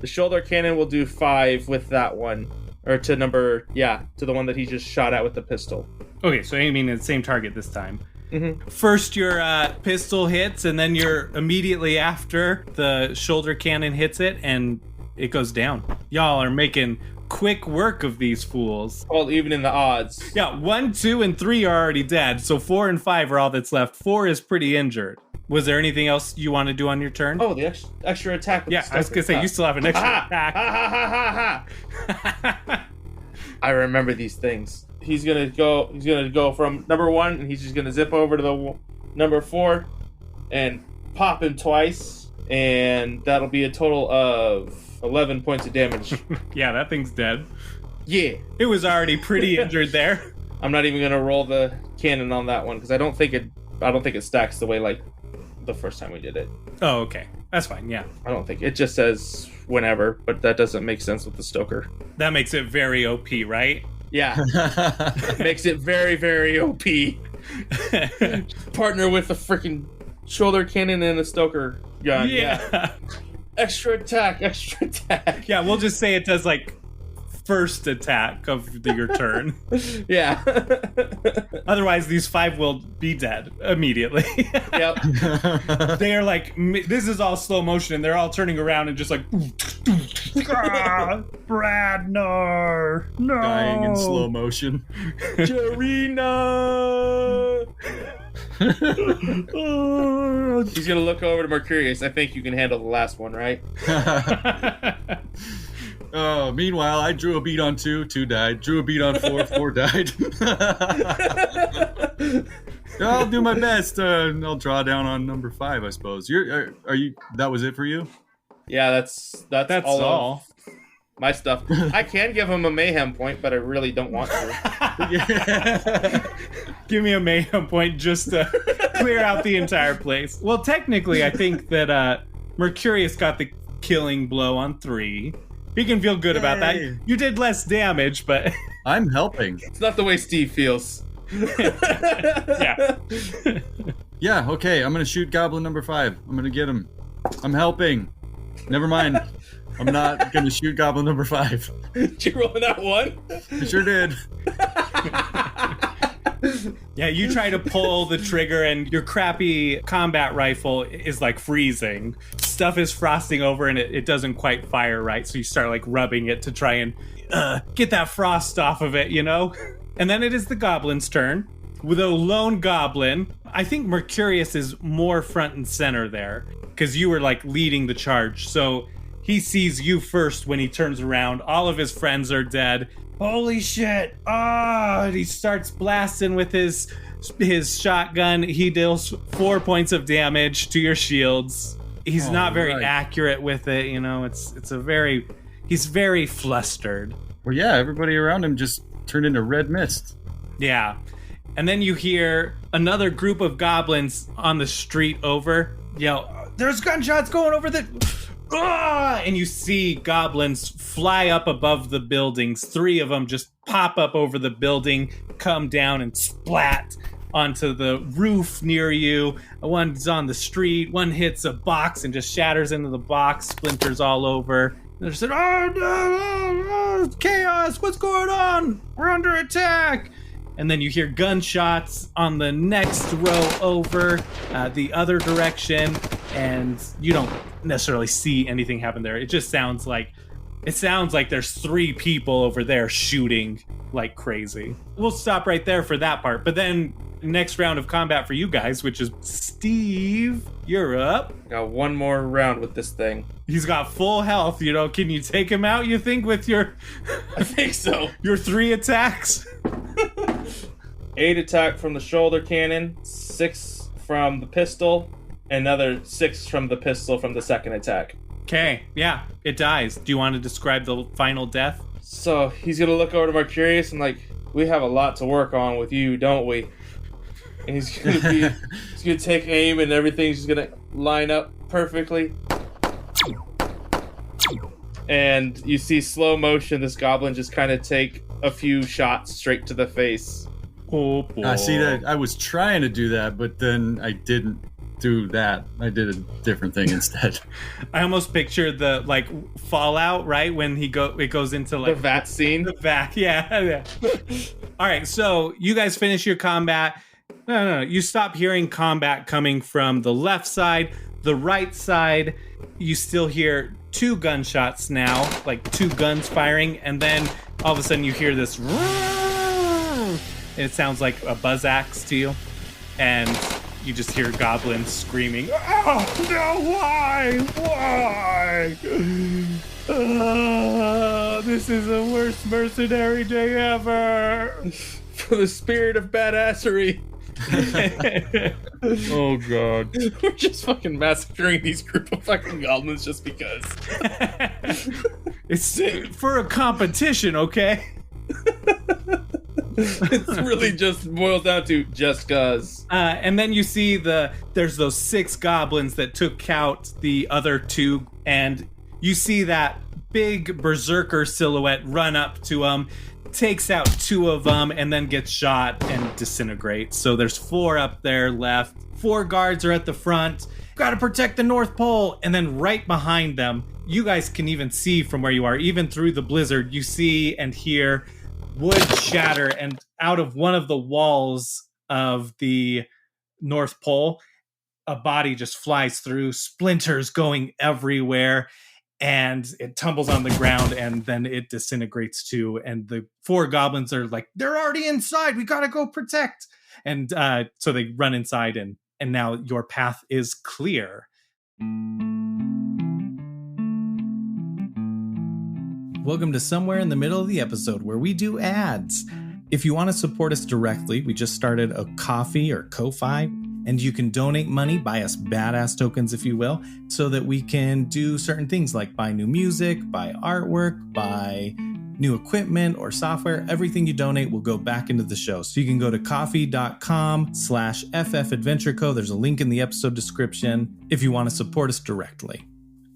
shoulder cannon will do 5 with that one. Or to the one that he just shot at with the pistol. Okay, so aiming at the same target this time. Mm-hmm. First your pistol hits, and then you're immediately after the shoulder cannon hits it, and it goes down. Y'all are making quick work of these fools. Well, even in the odds. Yeah, 1, 2, and 3 are already dead, so 4 and 5 are all that's left. 4 is pretty injured. Was there anything else you want to do on your turn? Oh, the extra attack. With yeah, the I was gonna say you still have an extra attack. I remember these things. He's gonna go from number 1, and he's just gonna zip over to the number 4, and pop him twice, and that'll be a total of 11 points of damage. Yeah, that thing's dead. Yeah, it was already pretty injured there. I'm not even gonna roll the cannon on that one because I don't think it stacks the way like the first time we did it. Oh, okay. That's fine, yeah. I don't think. It just says whenever, but that doesn't make sense with the Stoker. That makes it very OP, right? Yeah. Makes it very, very OP. Partner with a freaking shoulder cannon and a Stoker gun. Yeah. Extra attack. Yeah, we'll just say it does like first attack of your turn. Yeah. Otherwise, these 5 will be dead immediately. Yep. They are like, this is all slow motion, and they're all turning around and just like, Brad, no. Dying in slow motion. Jarina! He's gonna look over to Mercurius. I think you can handle the last one, right? Oh, meanwhile, I drew a beat on 2 died. Drew a beat on 4 died. I'll do my best. I'll draw down on number 5, I suppose. Are you? That was it for you? Yeah, that's all. My stuff. I can give him a mayhem point, but I really don't want to. Give me a mayhem point just to clear out the entire place. Well, technically, I think that Mercurius got the killing blow on 3. He can feel good about that. You did less damage, but... I'm helping. It's not the way Steve feels. Yeah. Yeah, okay, I'm going to shoot goblin number 5. I'm going to get him. I'm helping. Never mind. I'm not going to shoot goblin number 5. Did you roll that one? I sure did. Yeah, you try to pull the trigger and your crappy combat rifle is like freezing. Stuff is frosting over and it doesn't quite fire right, so you start like rubbing it to try and get that frost off of it, you know? And then it is the goblin's turn. With a lone goblin, I think Mercurius is more front and center there, because you were like leading the charge, so he sees you first when he turns around. All of his friends are dead. Holy shit! And he starts blasting with his shotgun. He deals 4 points of damage to your shields. He's not very accurate with it, you know. He's very flustered. Well, yeah, everybody around him just turned into red mist. Yeah. And then you hear another group of goblins on the street over yell, "There's gunshots going over the..." And you see goblins fly up above the buildings. 3 of them just pop up over the building, come down and splat onto the roof near you. One's on the street. One hits a box and just shatters into the box, splinters all over. They're saying, no, chaos, what's going on? We're under attack. And then you hear gunshots on the next row over, the other direction, and you don't necessarily see anything happen there. It just sounds like there's 3 people over there shooting like crazy. We'll stop right there for that part. But then next round of combat for you guys, which is Steve, you're up. Got one more round with this thing. He's got full health, you know. Can you take him out, you think, with your... I think so. Your 3 attacks? 8 attack from the shoulder cannon, 6 from the pistol, another 6 from the pistol from the second attack. Okay, yeah, it dies. Do you want to describe the final death? So he's gonna look over to Mercurius and like, we have a lot to work on with you, don't we? And he's gonna take aim and everything's just gonna line up perfectly. And you see slow motion, this goblin just kind of take a few shots straight to the face. Oh, boy. I see that. I was trying to do that, but then I didn't do that. I did a different thing instead. I almost pictured the like Fallout, right? When it goes into like the vat scene. The vat, yeah. All right, so you guys finish your combat. No. You stop hearing combat coming from the left side, the right side. You still hear 2 gunshots now, like 2 guns firing, and then all of a sudden you hear this. It sounds like a buzz axe to you, and you just hear goblins screaming, "Oh, no, why? This is the worst mercenary day ever." For the spirit of badassery. Oh, God. We're just fucking massacring these group of fucking goblins just because. It's for a competition, okay? It's really just boils down to just cuz. And then you see there's those 6 goblins that took out the other 2, and you see that big berserker silhouette run up to him, takes out 2 of them, and then gets shot and disintegrates. So there's 4 up there left. 4 guards are at the front. Gotta protect the North Pole. And then right behind them, you guys can even see from where you are, even through the blizzard, you see and hear wood shatter, and out of one of the walls of the North Pole, a body just flies through, splinters going everywhere, and it tumbles on the ground, and then it disintegrates too. And the 4 goblins are like, they're already inside, we gotta go protect. And so they run inside, and now your path is clear. Welcome to Somewhere in the Middle of the Episode, where we do ads. If you want to support us directly, we just started a Ko-fi or Ko-fi, and you can donate money, buy us badass tokens, if you will, so that we can do certain things like buy new music, buy artwork, buy new equipment or software. Everything you donate will go back into the show. So you can go to coffee.com/FFADventureCo. There's a link in the episode description if you want to support us directly.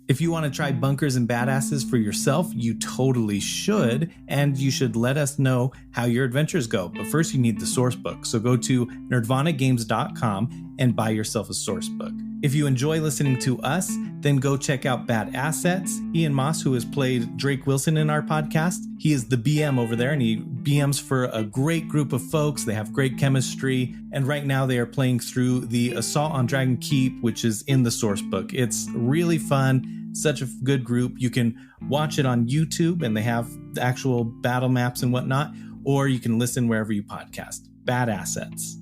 If you want to try bunkers and badasses for yourself, you totally should, and you should let us know how your adventures go. But first, you need the source book. So go to nerdvanagames.com and buy yourself a source book. If you enjoy listening to us, then go check out Bad Assets. Ian Moss, who has played Drake Wilson in our podcast, he is the BM over there, and he BMs for a great group of folks. They have great chemistry, and right now they are playing through the Assault on Dragon Keep, which is in the source book. It's really fun, such a good group. You can watch it on YouTube, and they have the actual battle maps and whatnot, or you can listen wherever you podcast. Bad Assets.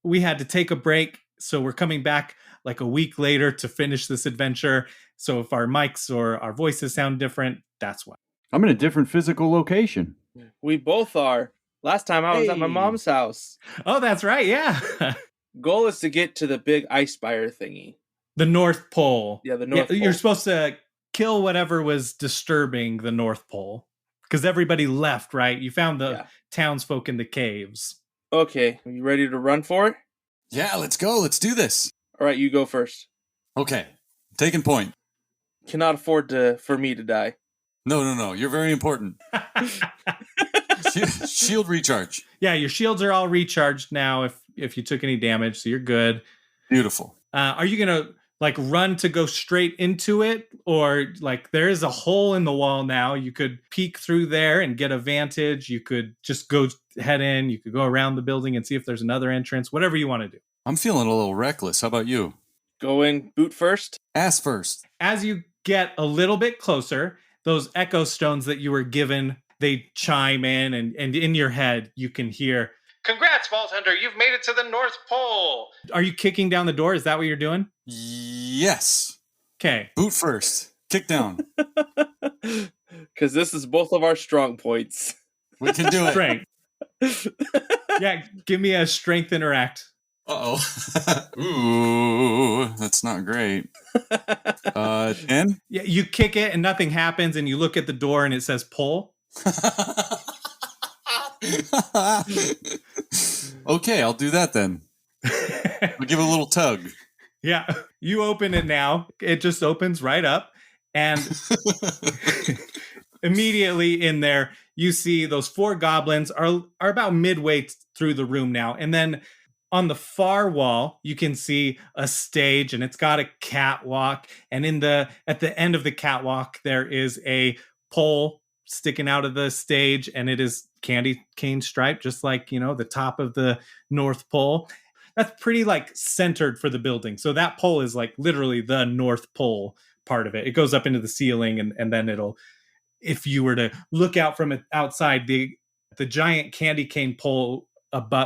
We had to take a break, so we're coming back like a week later to finish this adventure. So if our mics or our voices sound different, that's why. I'm in a different physical location. We both are. Last time I was at my mom's house. Oh, that's right, yeah. Goal is to get to the big ice spire thingy. The North Pole. Yeah, the North Pole. You're supposed to kill whatever was disturbing the North Pole. Because everybody left, right? You found the townsfolk in the caves. Okay, are you ready to run for it? Yeah, let's go. Let's do this. All right, you go first. Okay, taking point. Cannot afford for me to die. No. You're very important. Shield recharge. Yeah, your shields are all recharged now if you took any damage, so you're good. Beautiful. Are you going to run to go straight into it, or there is a hole in the wall now? You could peek through there and get a vantage. You could just go head in. You could go around the building and see if there's another entrance, whatever you want to do. I'm feeling a little reckless. How about you? Going boot first? Ass first. As you get a little bit closer, those echo stones that you were given, they chime in, and in your head you can hear, Congrats, Vault Hunter, you've made it to the North Pole. Are you kicking down the door? Is that what you're doing? Yes. Okay. Boot first. Kick down. Because this is both of our strong points. We can do it. Strength. Yeah, give me a strength interact. Uh-oh. Ooh, that's not great. 10? Yeah, you kick it and nothing happens, and you look at the door and it says pull. Okay, I'll do that then. We'll give it a little tug. Yeah, you open it now. It just opens right up, and immediately in there, you see those 4 goblins are about midway through the room now, and then on the far wall, you can see a stage, and it's got a catwalk, and at the end of the catwalk, there is a pole sticking out of the stage, and it is candy cane striped, just like, the top of the North Pole. That's pretty centered for the building. So that pole is literally the North Pole part of it. It goes up into the ceiling, and then if you were to look out from it outside, the giant candy cane pole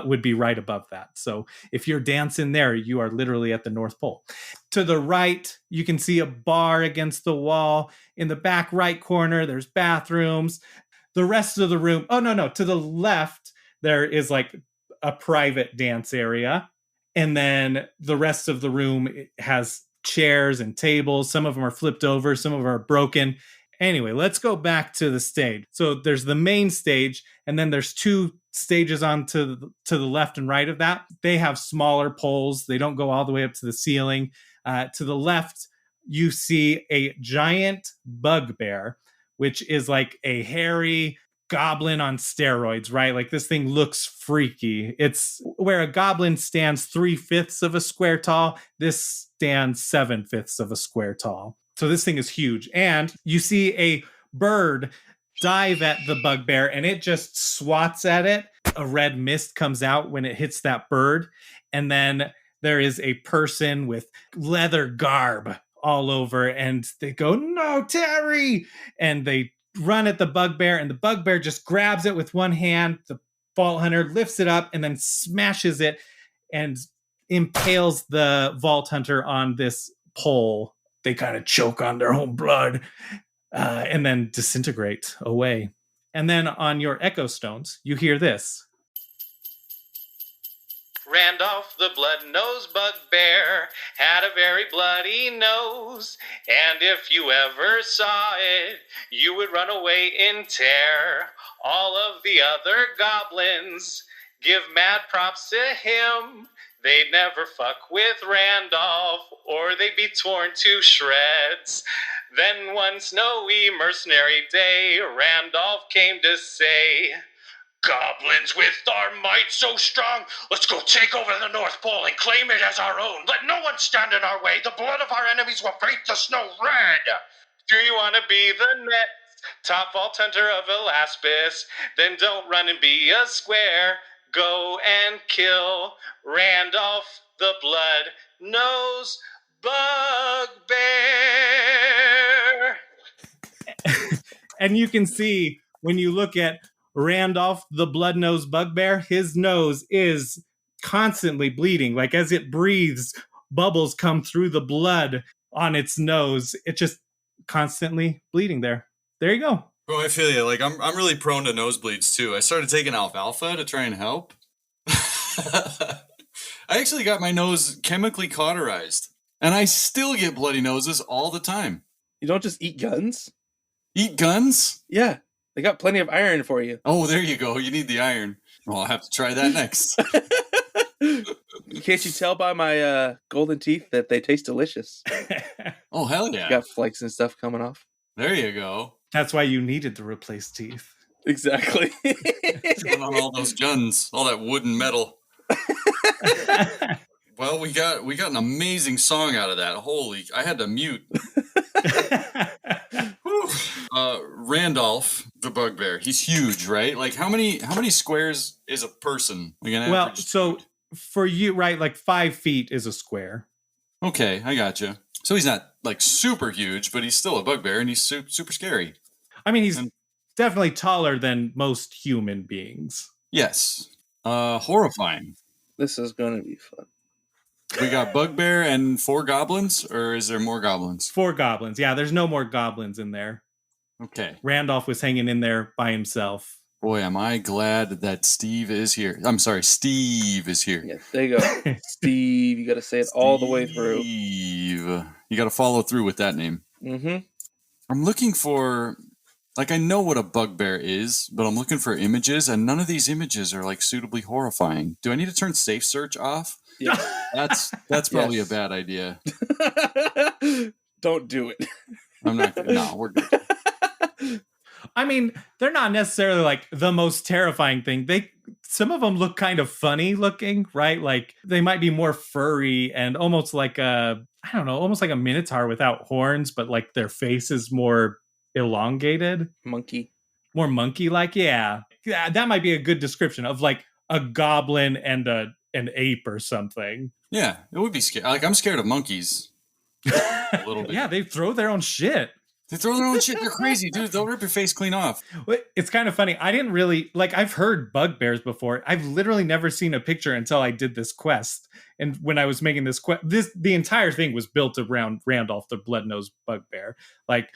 would be right above that. So if you're dancing there, you are literally at the North Pole. To the right, you can see a bar against the wall. In the back right corner, there's bathrooms. The rest of the room, to the left, there is a private dance area. And then the rest of the room has chairs and tables. Some of them are flipped over, some of them are broken. Anyway, let's go back to the stage. So there's the main stage, and then there's 2 stages on to the left and right of that. They have smaller poles. They don't go all the way up to the ceiling. To the left you see a giant bugbear, which is like a hairy goblin on steroids, right? Like this thing looks freaky. It's where a goblin stands 3/5 of a square tall. This stands 7/5 of a square tall. So this thing is huge. And you see a bird dive at the bugbear and it just swats at it. A red mist comes out when it hits that bird. And then there is a person with leather garb all over and they go, "No, Terry!" And they run at the bugbear and the bugbear just grabs it with one hand. The vault hunter lifts it up and then smashes it and impales the vault hunter on this pole. They kind of choke on their own blood and then disintegrate away. And then on your echo stones, you hear this. Randolph the blood-nosed bugbear had a very bloody nose, and if you ever saw it, you would run away in terror. All of the other goblins give mad props to him. They'd never fuck with Randolph, or they'd be torn to shreds. Then one snowy mercenary day, Randolph came to say, "Goblins with our might so strong, let's go take over the North Pole and claim it as our own. Let no one stand in our way. The blood of our enemies will paint the snow red." Do you want to be the next top vault hunter of Elaspis? Then don't run and be a square. Go and kill Randolph the blood-nosed bugbear. And you can see when you look at Randolph the blood-nosed bugbear, his nose is constantly bleeding. Like as it breathes, bubbles come through the blood on its nose. It's just constantly bleeding there. There you go. Bro, I feel you. Like I'm really prone to nosebleeds too. I started taking alfalfa to try and help. I actually got my nose chemically cauterized, and I still get bloody noses all the time. You don't just eat guns? Eat guns? Yeah. They got plenty of iron for you. Oh, there you go. You need the iron. Well, I'll have to try that next. Can't you tell by my golden teeth that they taste delicious? Oh, hell yeah. Got flakes and stuff coming off. There you go. That's why you needed to replace teeth. Exactly. Chewing on all those guns, all that wood and metal. Well, we got an amazing song out of that. Holy, I had to mute. Randolph the bugbear. He's huge, right? Like how many squares is a person? Like an Well, average so dude? for you, right, like 5 feet is a square. Okay, I gotcha. So he's not like super huge, but he's still a bugbear, and he's super scary. I mean, he's definitely taller than most human beings. Yes. Horrifying. This is going to be fun. We got bugbear and 4 goblins, or is there more goblins? 4 goblins. Yeah, there's no more goblins in there. Okay. Randolph was hanging in there by himself. Boy, am I glad that Steve is here. I'm sorry, Steve is here. Yeah, there you go. Steve, you got to say it all the way through. Steve. You got to follow through with that name. Mm-hmm. I'm looking for, like, I know what a bugbear is, but I'm looking for images, and none of these images are, like, suitably horrifying. Do I need to turn safe search off? Yeah. That's probably Yes. a bad idea. Don't do it. I'm not. No, we're good. I mean, they're not necessarily like the most terrifying thing. Some of them look kind of funny looking, right? Like they might be more furry and almost like almost like a minotaur without horns, but like their face is more elongated, Monkey. more monkey-like. Yeah, that might be a good description of like a goblin and an ape or something. Yeah, it would be scary. Like, I'm scared of monkeys. A little bit. Yeah, they throw their own shit. They throw their own shit. They're crazy, dude. They'll rip your face clean off. It's kind of funny. I didn't really I've heard bugbears before. I've literally never seen a picture until I did this quest. And when I was making this quest, the entire thing was built around Randolph the blood-nosed bugbear.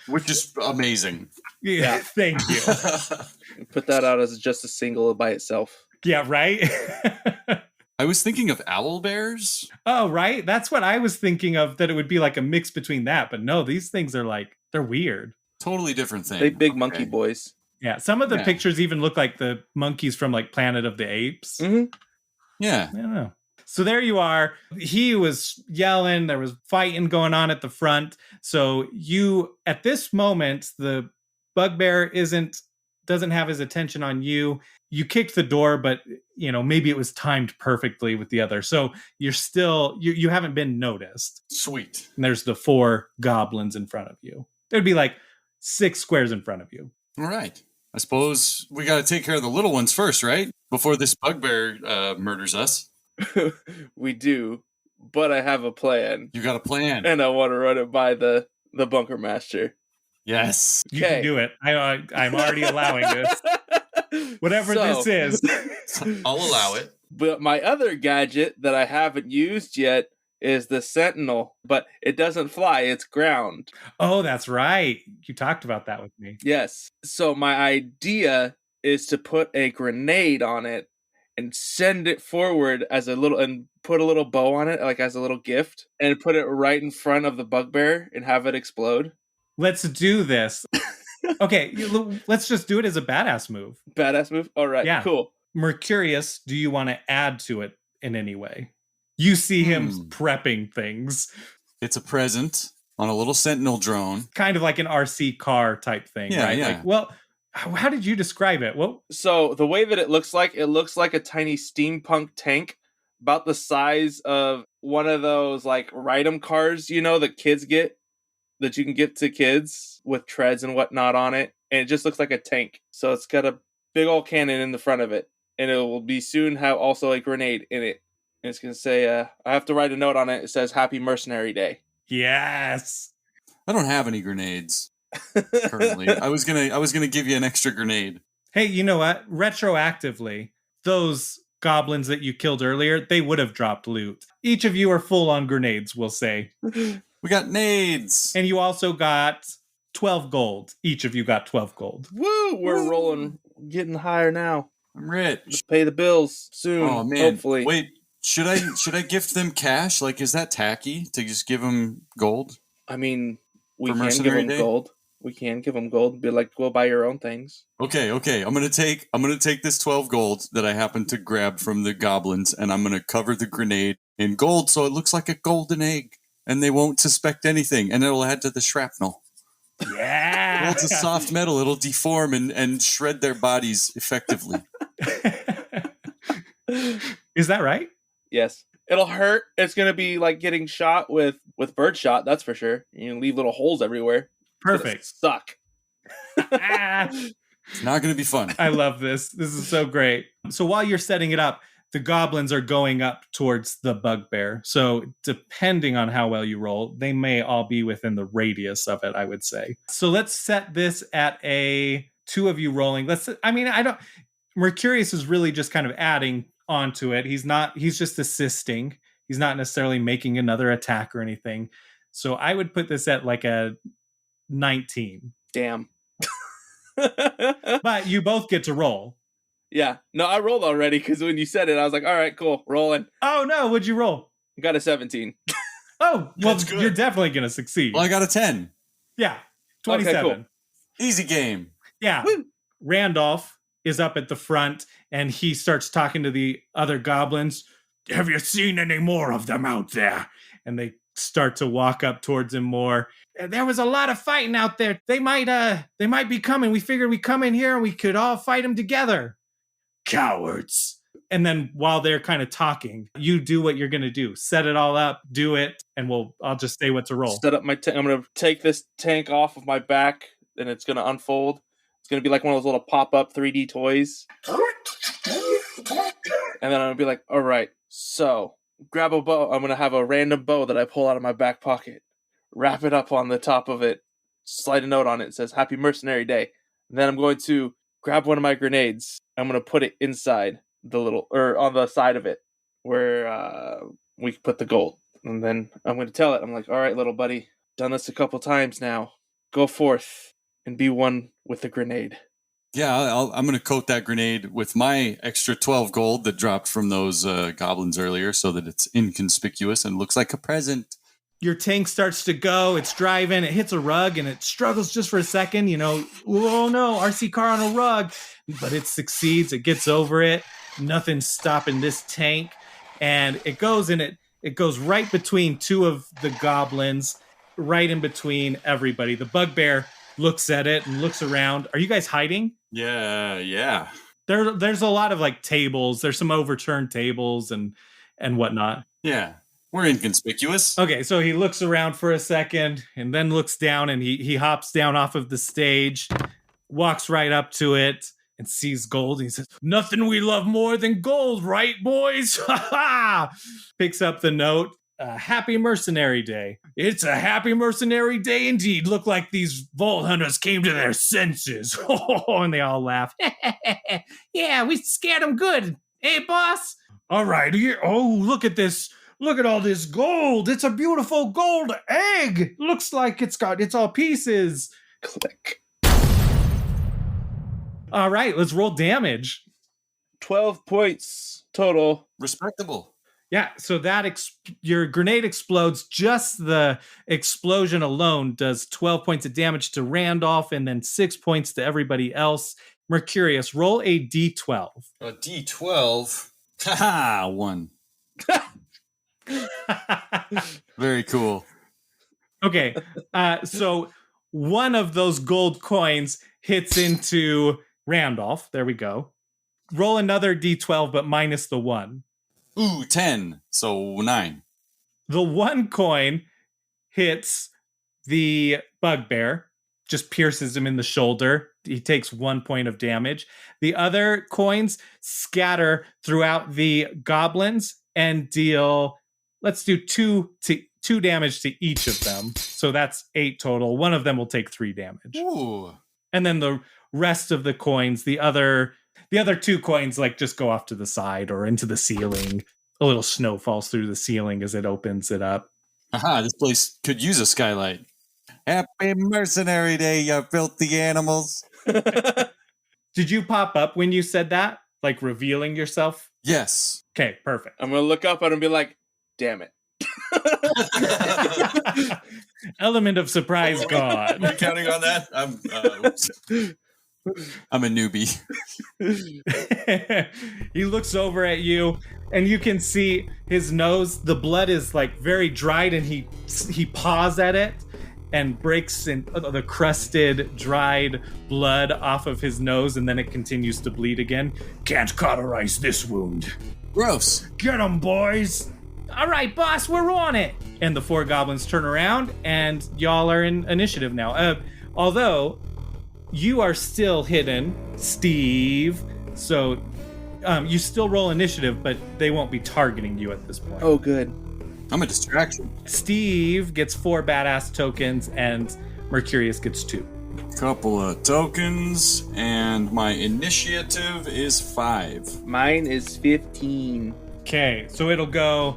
Which is amazing. Yeah. Thank you. Put that out as just a single by itself. Yeah, right. I was thinking of owl bears. Oh, right. That's what I was thinking of. That it would be like a mix between that, but no, these things are they're weird. Totally different thing. They big monkey boys. Yeah, some of the pictures even look like the monkeys from like Planet of the Apes. Mm-hmm. Yeah. I don't know. So there you are. He was yelling. There was fighting going on at the front. So you, at this moment, the bugbear doesn't have his attention on you. You kicked the door, but maybe it was timed perfectly with the other. So you're still, you haven't been noticed. Sweet. And there's the 4 goblins in front of you. There'd be like 6 squares in front of you. All right. I suppose we got to take care of the little ones first, right? Before this bugbear murders us. We do, but I have a plan. You got a plan. And I want to run it by the bunker master. Yes. You can do it. I'm already allowing this. Whatever this is. I'll allow it. But my other gadget that I haven't used yet is the Sentinel, but it doesn't fly, it's ground. Oh, that's right. You talked about that with me. Yes. So my idea is to put a grenade on it and send it forward and put a little bow on it, like as a little gift, and put it right in front of the bugbear and have it explode. Let's do this. Okay, let's just do it as a badass move. Badass move? All right, yeah. Cool. Mercurius, do you want to add to it in any way? You see him prepping things. It's a present on a little Sentinel drone. Kind of like an RC car type thing, right? Yeah. Like, well, how did you describe it? Well, so the way that it looks like a tiny steampunk tank about the size of one of those like ride-em cars, that kids get, that you can give to kids with treads and whatnot on it. And it just looks like a tank. So it's got a big old cannon in the front of it. And it will be soon have also a grenade in it. And it's going to say, I have to write a note on it. It says, Happy Mercenary Day. Yes. I don't have any grenades currently. I was gonna give you an extra grenade. Hey, you know what? Retroactively, those goblins that you killed earlier, they would have dropped loot. Each of you are full on grenades, we'll say. We got nades. And you also got 12 gold. Each of you got 12 gold. Woo! We're rolling, getting higher now. I'm rich. Let's pay the bills soon. Oh man! Hopefully. Wait, should I gift them cash? Like, is that tacky to just give them gold? I mean, we can give them gold. We can give them gold. Be like, go buy your own things. Okay. I'm gonna take this 12 gold that I happen to grab from the goblins, and I'm gonna cover the grenade in gold so it looks like a golden egg, and they won't suspect anything, and it'll add to the shrapnel. Yeah. Well, it's a soft metal. It'll deform and shred their bodies effectively. Is that right? Yes. It'll hurt. It's going to be like getting shot with birdshot, that's for sure. You can leave little holes everywhere. Perfect. Suck. It's not going to be fun. I love this. This is so great. So while you're setting it up, the goblins are going up towards the bugbear. So depending on how well you roll, they may all be within the radius of it, I would say. So let's set this at a 2 of you rolling. Mercurius is really just kind of adding onto it. He's just assisting. He's not necessarily making another attack or anything. So I would put this at like a 19. Damn. But you both get to roll. Yeah. No, I rolled already because when you said it, I was like, all right, cool, rolling. Oh, no. What'd you roll? I got a 17. Oh, well, you're definitely going to succeed. Well, I got a 10. Yeah. 27. Okay, cool. Easy game. Yeah. Woo. Randolph is up at the front, and he starts talking to the other goblins. Have you seen any more of them out there? And they start to walk up towards him more. There was a lot of fighting out there. They might be coming. We figured we'd come in here and we could all fight them together. Cowards. And then while they're kind of talking, you do what you're going to do. Set it all up, do it, and I'll just say what to roll. Set up my tank. I'm going to take this tank off of my back, and it's going to unfold. It's going to be like one of those little pop-up 3D toys. And then I'm going to be like, all right, so grab a bow. I'm going to have a random bow that I pull out of my back pocket. Wrap it up on the top of it. Slide a note on it. It says, Happy Mercenary Day. And then I'm going to grab one of my grenades. I'm going to put it inside on the side of it where we put the gold. And then I'm going to tell it. I'm like, all right, little buddy, done this a couple times now. Go forth and be one with the grenade. Yeah, I'm going to coat that grenade with my extra 12 gold that dropped from those goblins earlier so that it's inconspicuous and looks like a present. Your tank starts to go, it's driving, it hits a rug, and it struggles just for a second, oh no, RC car on a rug, but it succeeds, it gets over it, nothing's stopping this tank, and it goes right between two of the goblins, right in between everybody. The bugbear looks at it and looks around. Are you guys hiding? Yeah. There's a lot of like tables. There's some overturned tables and whatnot. Yeah. We're inconspicuous. Okay, so he looks around for a second and then looks down, and he hops down off of the stage, walks right up to it and sees gold. And he says, "Nothing we love more than gold, right, boys?" Ha ha! Picks up the note. Happy Mercenary Day. It's a happy Mercenary Day indeed. Look like these vault hunters came to their senses. And they all laugh. Yeah, we scared them good. Hey, boss? All right. Oh, look at this. Look at all this gold. It's a beautiful gold egg. Looks like it's all pieces. Click. All right, let's roll damage. 12 points total. Respectable. Yeah, so that your grenade explodes. Just the explosion alone does 12 points of damage to Randolph and then 6 points to everybody else. Mercurius, roll a d12. A D12. Haha, 1. Very cool. Okay, so one of those gold coins hits into Randolph. There we go. Roll another d12, but minus the 1. Ooh, 10. So 9. The one coin hits the bugbear, just pierces him in the shoulder. He takes 1 point of damage. The other coins scatter throughout the goblins and deal, let's do 2 damage to each of them. So that's 8 total. One of them will take 3 damage. Ooh. And then the rest of the coins, the other 2 coins, like just go off to the side or into the ceiling. A little snow falls through the ceiling as it opens it up. Haha, this place could use a skylight. Happy Mercenary Day, you filthy animals. Did you pop up when you said that? Like revealing yourself? Yes. Okay, perfect. I'm going to look up at him and be like, damn it. Element of surprise gone. Are you counting on that? I'm a newbie. He looks over at you and you can see his nose. The blood is like very dried and he paws at it and breaks in the crusted, dried blood off of his nose, and then it continues to bleed again. Can't cauterize this wound. Gross. Get 'em, boys. All right, boss, we're on it. And the 4 goblins turn around and y'all are in initiative now. Although you are still hidden, Steve. So you still roll initiative, but they won't be targeting you at this point. Oh, good. I'm a distraction. Steve gets 4 badass tokens and Mercurius gets 2. Couple of tokens, and my initiative is 5. Mine is 15. Okay, so it'll go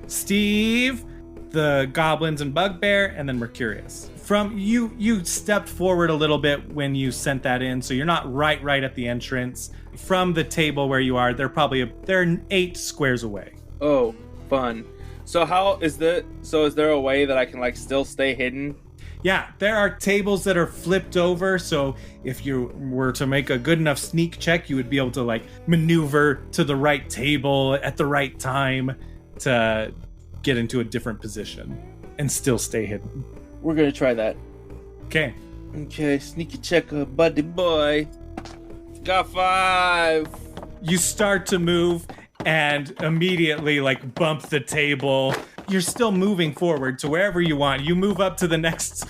Steve, the goblins and bugbear, and then Mercurius. From you stepped forward a little bit when you sent that in, so you're not right at the entrance. From the table where you are, they're 8 squares away. Oh, fun. So is there a way that I can like still stay hidden? Yeah, there are tables that are flipped over, so if you were to make a good enough sneak check, you would be able to like maneuver to the right table at the right time to get into a different position and still stay hidden. We're gonna try that. Okay. Okay, sneaky check, buddy boy. Got 5. You start to move and immediately like bump the table. You're still moving forward to wherever you want. You move up to the next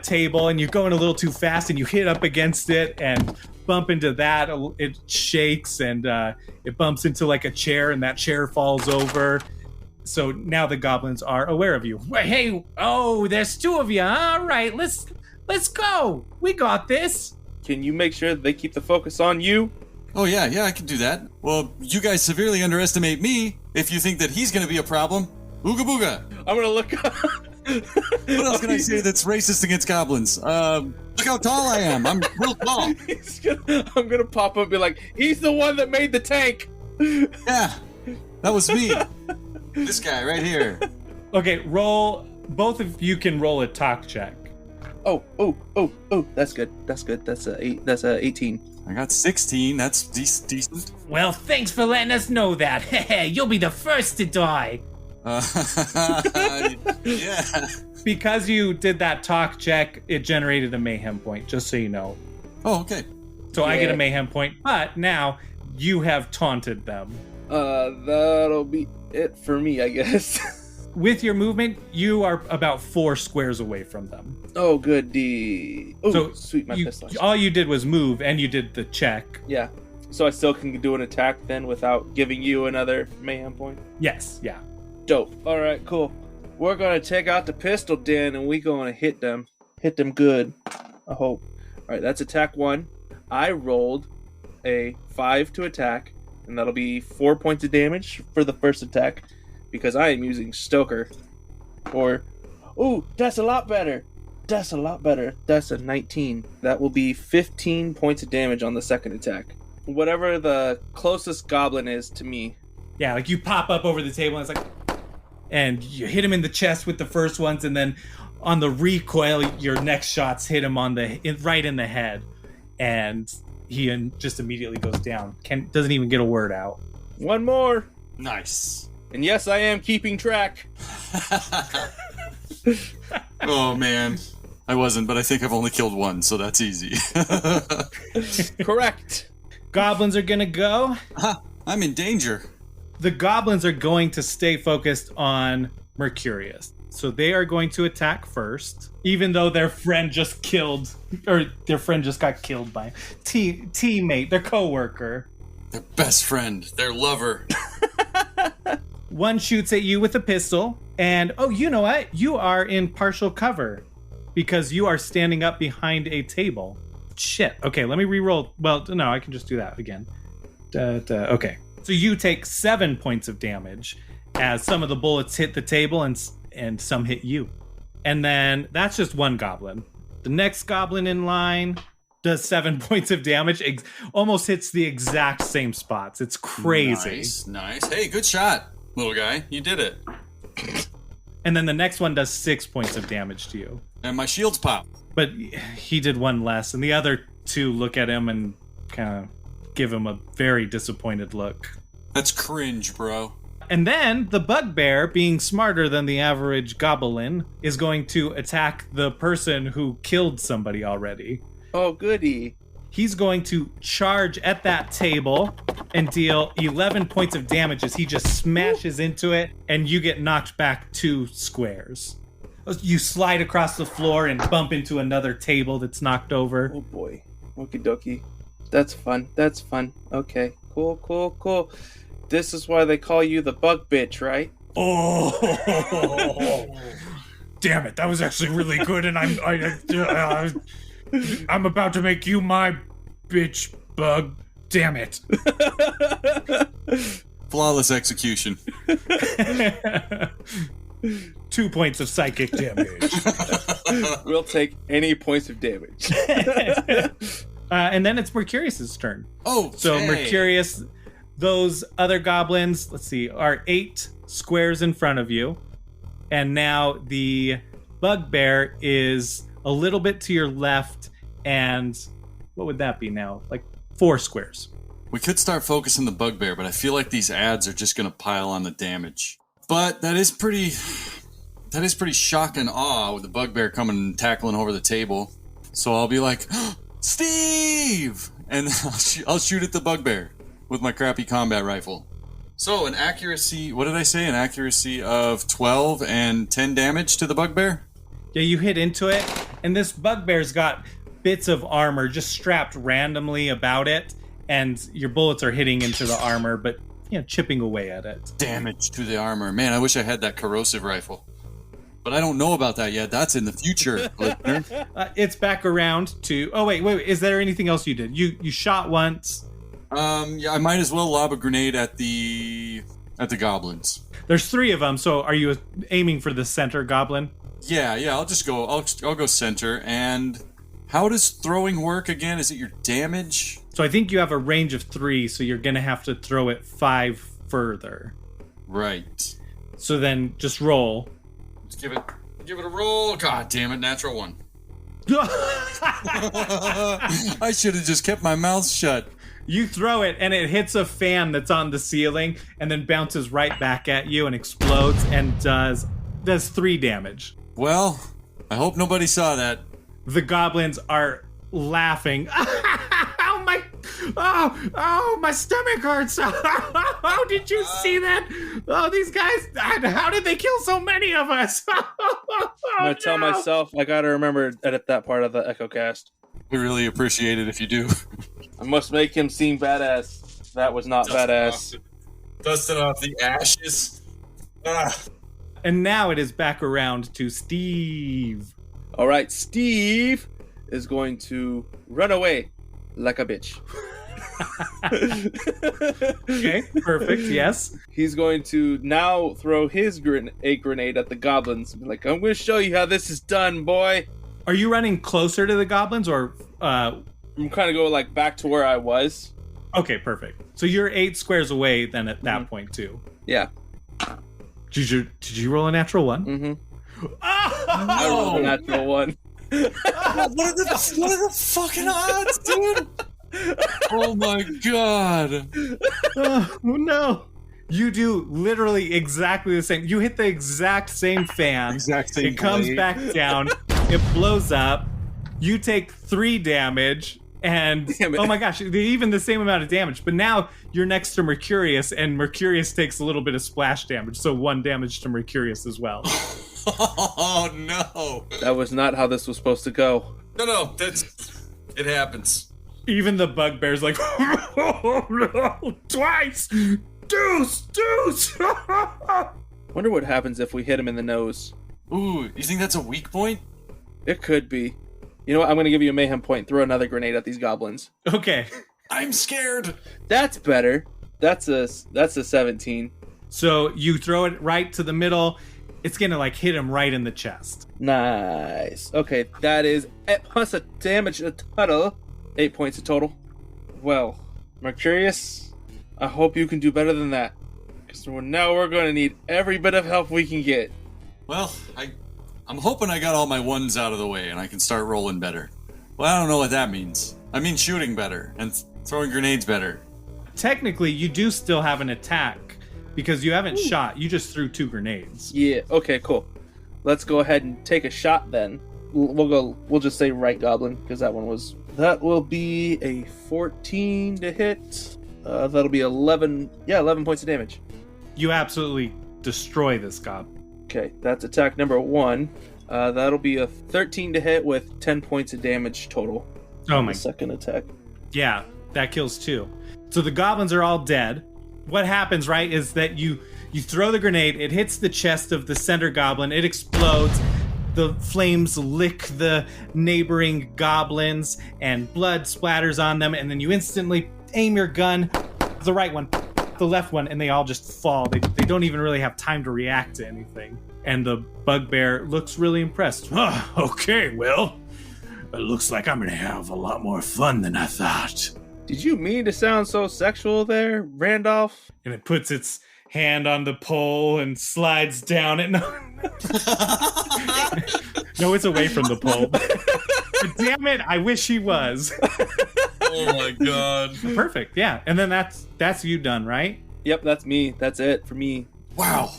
table and you're going a little too fast and you hit up against it and bump into that. It shakes and it bumps into like a chair and that chair falls over. So now the goblins are aware of you. Hey, oh, there's 2 of you. All right, let's go. We got this. Can you make sure that they keep the focus on you? Oh, yeah, I can do that. Well, you guys severely underestimate me if you think that he's going to be a problem. Ooga booga. I'm gonna look up. What else can I say that's racist against goblins? Look how tall I am. I'm real tall. I'm gonna pop up and be like, he's the one that made the tank. Yeah, that was me. This guy right here. Okay, both of you can roll a talk check. Oh, that's good. That's a 18. I got 16. That's decent. Well, thanks for letting us know that. You'll be the first to die. Yeah. Because you did that talk check, it generated a mayhem point, just so you know. Oh, okay. So I get a mayhem point, but now you have taunted them. That'll be it for me, I guess. With your movement, you are about 4 squares away from them. Oh, good. Oh, So sweet, my pistol. all you did was move, and you did the check. Yeah. So I still can do an attack then without giving you another mayhem point? Yes, yeah. Dope. All right, cool. We're going to take out the pistol den, and we're going to hit them. Hit them good, I hope. All right, that's attack 1. I rolled a 5 to attack, and that'll be 4 points of damage for the first attack, because I am using Stoker. That's a lot better. That's a 19. That will be 15 points of damage on the second attack. Whatever the closest goblin is to me. Yeah, like you pop up over the table, and it's like... And you hit him in the chest with the first ones, and then on the recoil, your next shots hit him right in the head. And he just immediately goes down. Doesn't even get a word out. One more. Nice. And yes, I am keeping track. Oh, man. I wasn't, but I think I've only killed one, so that's easy. Correct. Goblins are gonna go. I'm in danger. The goblins are going to stay focused on Mercurius. So they are going to attack first, even though their friend just got killed by teammate, their coworker. Their best friend, their lover. One shoots at you with a pistol, and you know what? You are in partial cover because you are standing up behind a table. Shit. Okay, let me re-roll. Well, no, I can just do that again. Okay. So you take 7 points of damage as some of the bullets hit the table and some hit you. And then that's just one goblin. The next goblin in line does 7 points of damage. Almost hits the exact same spots. It's crazy. Nice. Hey, good shot, little guy. You did it. And then the next one does 6 points of damage to you. And my shields pop. But he did one less. And the other two look at him and kind of give him a very disappointed look. That's cringe, bro. And then the bugbear, being smarter than the average goblin, is going to attack the person who killed somebody already. Oh, goody. He's going to charge at that table and deal 11 points of damage as he just smashes into it, and you get knocked back 2 squares. You slide across the floor and bump into another table that's knocked over. Oh boy. Okie dokie. That's fun. Okay. Cool. This is why they call you the bug bitch, right? Oh, damn it! That was actually really good, and I'm about to make you my bitch bug. Damn it! Flawless execution. 2 points of psychic damage. We'll take any points of damage. And then it's Mercurius's turn. Oh, so Mercurius, those other goblins, let's see, are 8 squares in front of you. And now the bugbear is a little bit to your left, and what would that be now? Like 4 squares. We could start focusing the bugbear, but I feel like these ads are just going to pile on the damage. But that is pretty shock and awe with the bugbear coming and tackling over the table. So I'll be like, Steve! And I'll shoot at the bugbear with my crappy combat rifle. So an accuracy, what did I say? An accuracy of 12 and 10 damage to the bugbear? Yeah, you hit into it, and this bugbear's got bits of armor just strapped randomly about it, and your bullets are hitting into the armor, but, chipping away at it. Damage to the armor. Man, I wish I had that corrosive rifle. But I don't know about that yet. That's in the future, listener. It's back around to... Oh, wait. Is there anything else you did? You shot once. Yeah, I might as well lob a grenade at the goblins. There's 3 of them, so are you aiming for the center goblin? Yeah, I'll just go. I'll go center. And how does throwing work again? Is it your damage? So I think you have a range of 3, so you're gonna have to throw it 5 further. Right. So then just roll. Let's give it a roll. God damn it, natural 1. I should have just kept my mouth shut. You throw it, and it hits a fan that's on the ceiling, and then bounces right back at you and explodes and does 3 damage. Well, I hope nobody saw that. The goblins are laughing. Oh, my stomach hurts. Oh, did you see that? Oh, these guys, how did they kill so many of us? I'm going to tell myself I got to remember to edit that part of the Echo Cast. We really appreciate it if you do. I must make him seem badass. That was not badass. Dusting off the ashes. And now it is back around to Steve. All right, Steve is going to run away like a bitch. Okay, perfect, yes. He's going to now throw his grenade at the goblins. Like, I'm going to show you how this is done, boy. Are you running closer to the goblins, or... I'm kind of going like back to where I was. Okay, perfect. So you're 8 squares away then at that point, too. Yeah. Did you roll a natural 1? Mm-hmm. Oh! I rolled a natural 1. What are the fucking odds, dude? Oh my god. Oh, no. You do literally exactly the same. You hit the exact same fan. Exact same It comes blade. back down. It blows up. You take 3 damage. And, oh my gosh, even the same amount of damage. But now you're next to Mercurius, and Mercurius takes a little bit of splash damage. So 1 damage to Mercurius as well. Oh, no. That was not how this was supposed to go. No, it happens. Even the bugbear's like, oh no, twice! Deuce! Wonder what happens if we hit him in the nose. Ooh, you think that's a weak point? It could be. You know what? I'm going to give you a mayhem point. Throw another grenade at these goblins. Okay. I'm scared. That's better. That's a 17. So you throw it right to the middle. It's going to like hit him right in the chest. Nice. Okay, that is 8 plus a damage a total. 8 points a total. Well, Mercurius, I hope you can do better than that. Because now we're going to need every bit of help we can get. Well, I'm hoping I got all my 1s out of the way and I can start rolling better. Well, I don't know what that means. I mean shooting better and throwing grenades better. Technically, you do still have an attack because you haven't shot. You just threw 2 grenades. Yeah, okay, cool. Let's go ahead and take a shot then. We'll just say right goblin because that will be a 14 to hit. That'll be 11 points of damage. You absolutely destroy this goblin. Okay, that's attack number 1. That'll be a 13 to hit with 10 points of damage total. Oh my. The second attack. Yeah, that kills 2. So the goblins are all dead. What happens, right, is that you throw the grenade, it hits the chest of the center goblin, it explodes, the flames lick the neighboring goblins, and blood splatters on them, and then you instantly aim your gun, the right one, the left one, and they all just fall. They don't even really have time to react to anything. And the bugbear looks really impressed. Oh, okay, well, it looks like I'm gonna have a lot more fun than I thought. Did you mean to sound so sexual there, Randolph? And it puts its hand on the pole and slides down it. No, it's away from the pole. But damn it, I wish he was. Oh my god. Perfect, yeah. And then that's you done, right? Yep, that's me. That's it for me. Wow.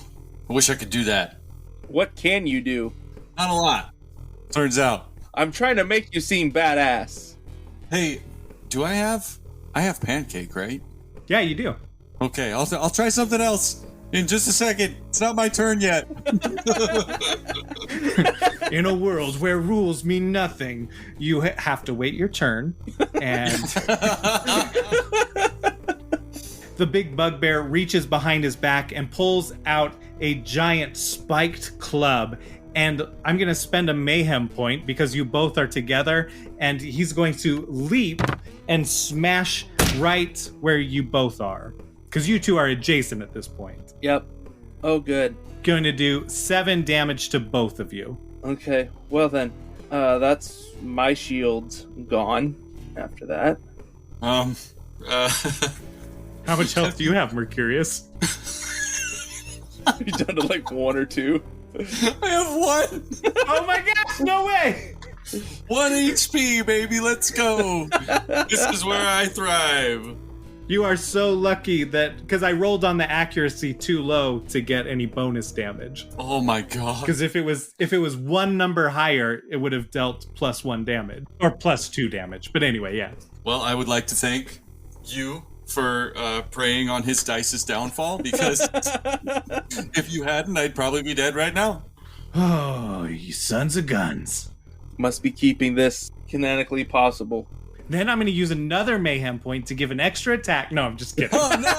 I wish I could do that. What can you do? Not a lot. Turns out. I'm trying to make you seem badass. Hey, do I have pancake, right? Yeah, you do. Okay, I'll try something else in just a second. It's not my turn yet. In a world where rules mean nothing, you have to wait your turn. And the big bugbear reaches behind his back and pulls out a giant spiked club. And I'm going to spend a mayhem point because you both are together. And he's going to leap and smash right where you both are. Because you two are adjacent at this point. Yep. Oh, good. Going to do 7 damage to both of you. Okay, well then. That's my shield gone after that. How much health do you have, Mercurius? You down to like 1 or 2? I have 1. Oh my gosh, no way! 1 HP, baby. Let's go. This is where I thrive. You are so lucky that because I rolled on the accuracy too low to get any bonus damage. Oh my god. Because if it was one number higher, it would have dealt +1 damage or +2 damage. But anyway, yeah. Well, I would like to thank you for preying on his dice's downfall, because if you hadn't, I'd probably be dead right now. Oh, you sons of guns. Must be keeping this canonically possible. Then I'm going to use another mayhem point to give an extra attack. No, I'm just kidding. Oh no!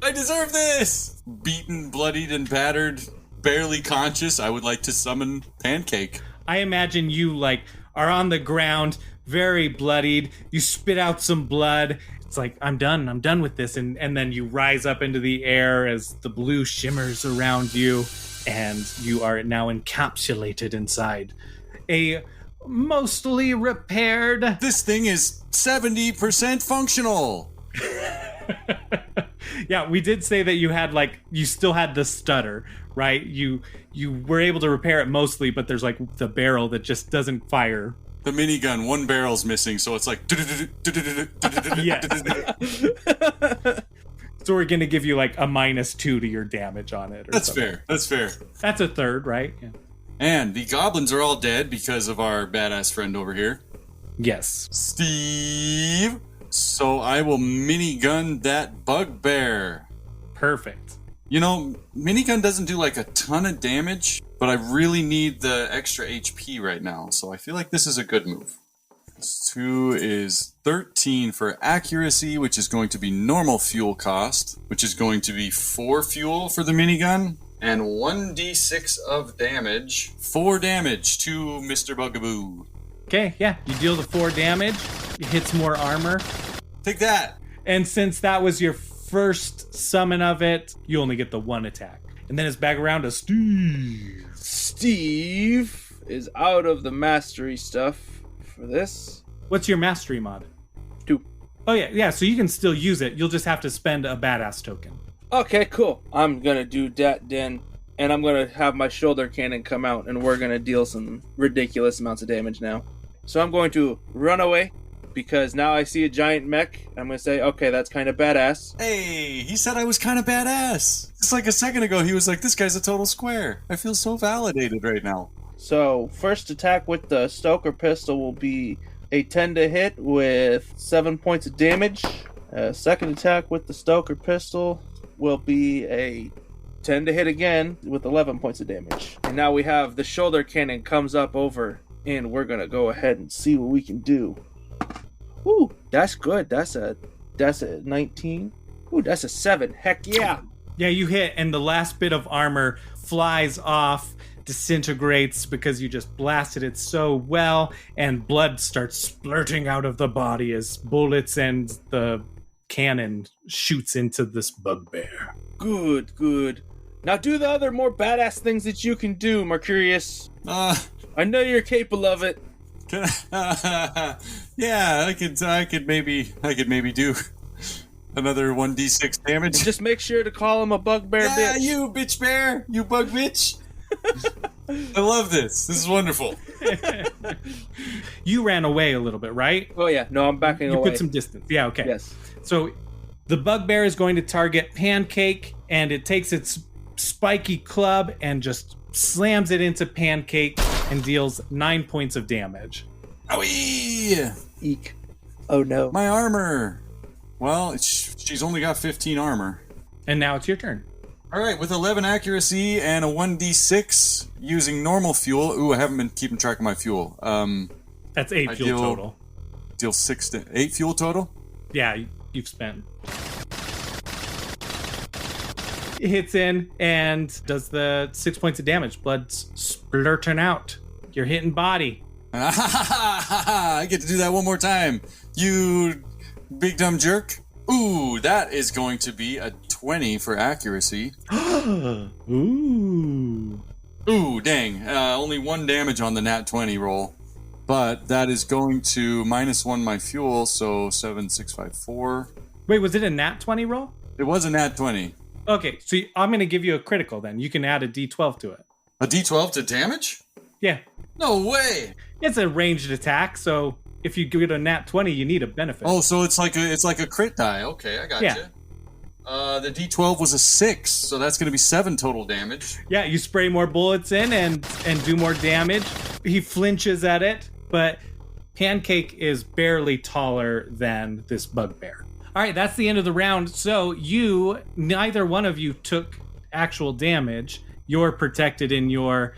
I deserve this! Beaten, bloodied, and battered, barely conscious, I would like to summon Pancake. I imagine you are on the ground, very bloodied. You spit out some blood. It's like, I'm done with this. And then you rise up into the air as the blue shimmers around you, and you are now encapsulated inside a mostly repaired... This thing is 70% functional. Yeah, we did say that you had you still had the stutter, right? You were able to repair it mostly, but there's the barrel that just doesn't fire. The minigun, one barrel's missing, so it's like... Yes. So we're gonna give you a -2 to your damage on it. That's fair. That's fair. That's a third, right? Yeah. And the goblins are all dead because of our badass friend over here. Yes. Steve. So I will minigun that bugbear. Perfect. You know, minigun doesn't do a ton of damage, but I really need the extra HP right now. So I feel like this is a good move. This 2 is 13 for accuracy, which is going to be normal fuel cost, which is going to be 4 fuel for the minigun. And 1d6 of damage. 4 damage to Mr. Bugaboo. Okay, yeah. You deal the 4 damage. It hits more armor. Take that. And since that was your first summon of it, you only get the 1 attack. And then it's back around to Steve. Steve is out of the mastery stuff for this. What's your mastery mod? 2. Oh, yeah. So you can still use it. You'll just have to spend a badass token. Okay, cool. I'm gonna do that then, and I'm gonna have my shoulder cannon come out, and we're gonna deal some ridiculous amounts of damage now. So I'm going to run away, because now I see a giant mech. I'm gonna say, okay, that's kind of badass. Hey, he said I was kind of badass. Just a second ago, he was like, this guy's a total square. I feel so validated right now. So first attack with the Stoker pistol will be a 10 to hit with 7 points of damage. Second attack with the Stoker pistol will be a 10 to hit again with 11 points of damage. And now we have the shoulder cannon comes up over, and we're gonna go ahead and see what we can do. Ooh, that's good. That's a 19. Ooh, that's a 7. Heck yeah. Yeah, you hit, and the last bit of armor flies off, disintegrates because you just blasted it so well, and blood starts splurting out of the body as bullets and the cannon shoots into this bugbear. Good. Now do the other more badass things that you can do, Mercurius. I know you're capable of it. Can I, yeah, I could maybe do another 1d6 damage. And just make sure to call him a bugbear bitch. Yeah, you bitch bear, you bug bitch. I love this. This is wonderful. You ran away a little bit, right? Oh yeah, no, I'm backing away. You put some distance. Yeah, okay. Yes. So the bugbear is going to target Pancake, and it takes its spiky club and just slams it into Pancake and deals 9 points of damage. Owie! Eek. Oh no. My armor. Well, she's only got 15 armor. And now it's your turn. All right, with 11 accuracy and a 1d6 using normal fuel. Ooh, I haven't been keeping track of my fuel. That's 8 fuel total. Deal 8 fuel total? Yeah, you've spent. It hits in and does the 6 points of damage. Blood's splurting out. You're hitting body. I get to do that one more time. You big dumb jerk. Ooh, that is going to be a 20 for accuracy. Ooh, dang. Only 1 damage on the nat 20 roll. But that is going to -1 my fuel, so 7, 6, 5, 4. Wait, was it a nat 20 roll? It was a nat 20. Okay, so I'm going to give you a critical then. You can add a d12 to it. A d12 to damage? Yeah. No way. It's a ranged attack, so if you get a nat 20, you need a benefit. Oh, so it's like a crit die. Okay, I got you. The D12 was a 6, so that's going to be 7 total damage. Yeah, you spray more bullets in and do more damage. He flinches at it, but Pancake is barely taller than this bugbear. All right, that's the end of the round. So neither one of you took actual damage. You're protected in your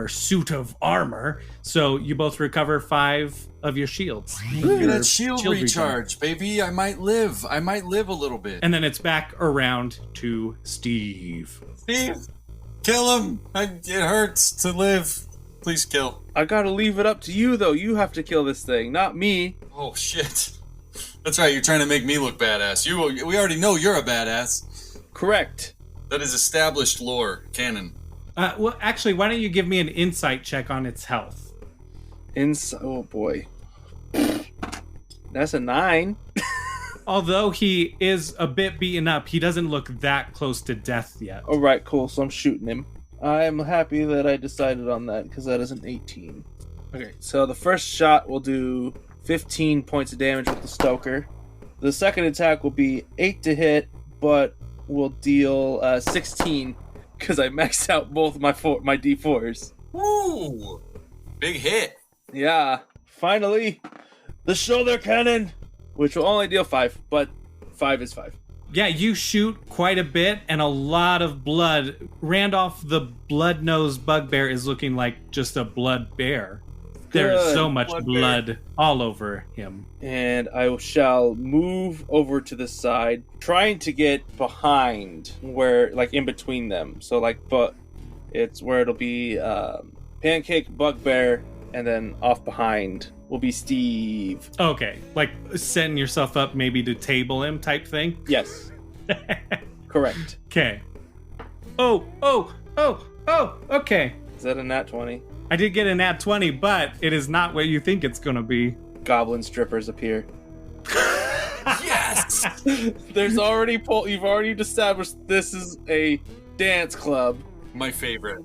suit of armor, so you both recover 5 of your shields. Look at that shield recharge, baby. I might live a little bit. And then it's back around to Steve. Steve, kill him. It hurts to live. Please kill. I gotta leave it up to you, though. You have to kill this thing, not me. Oh, shit. That's right, you're trying to make me look badass. We already know you're a badass. Correct. That is established lore, canon. Well, actually, why don't you give me an insight check on its health? Oh, boy. That's a 9. Although he is a bit beaten up, he doesn't look that close to death yet. All right, cool. So I'm shooting him. I'm happy that I decided on that because that is an 18. Okay, so the first shot will do 15 points of damage with the Stoker. The second attack will be 8 to hit, but will deal 16 because I maxed out both my D4s. Woo! Big hit. Yeah. Finally, the shoulder cannon, which will only deal 5, but 5 is 5. Yeah, you shoot quite a bit and a lot of blood. Randolph, the blood-nosed bugbear, is looking like just a blood bear. There's so much blood all over him. And I shall move over to the side, trying to get behind where, like, in between them. So, like, but it's where it'll be Pancake, Bugbear, and then off behind will be Steve. Okay, like setting yourself up maybe to table him type thing? Yes. Correct. Okay. Oh, okay. Is that a nat 20? I did get a nat 20, but it is not what you think it's gonna be. Goblin strippers appear. Yes! You've already established this is a dance club. My favorite.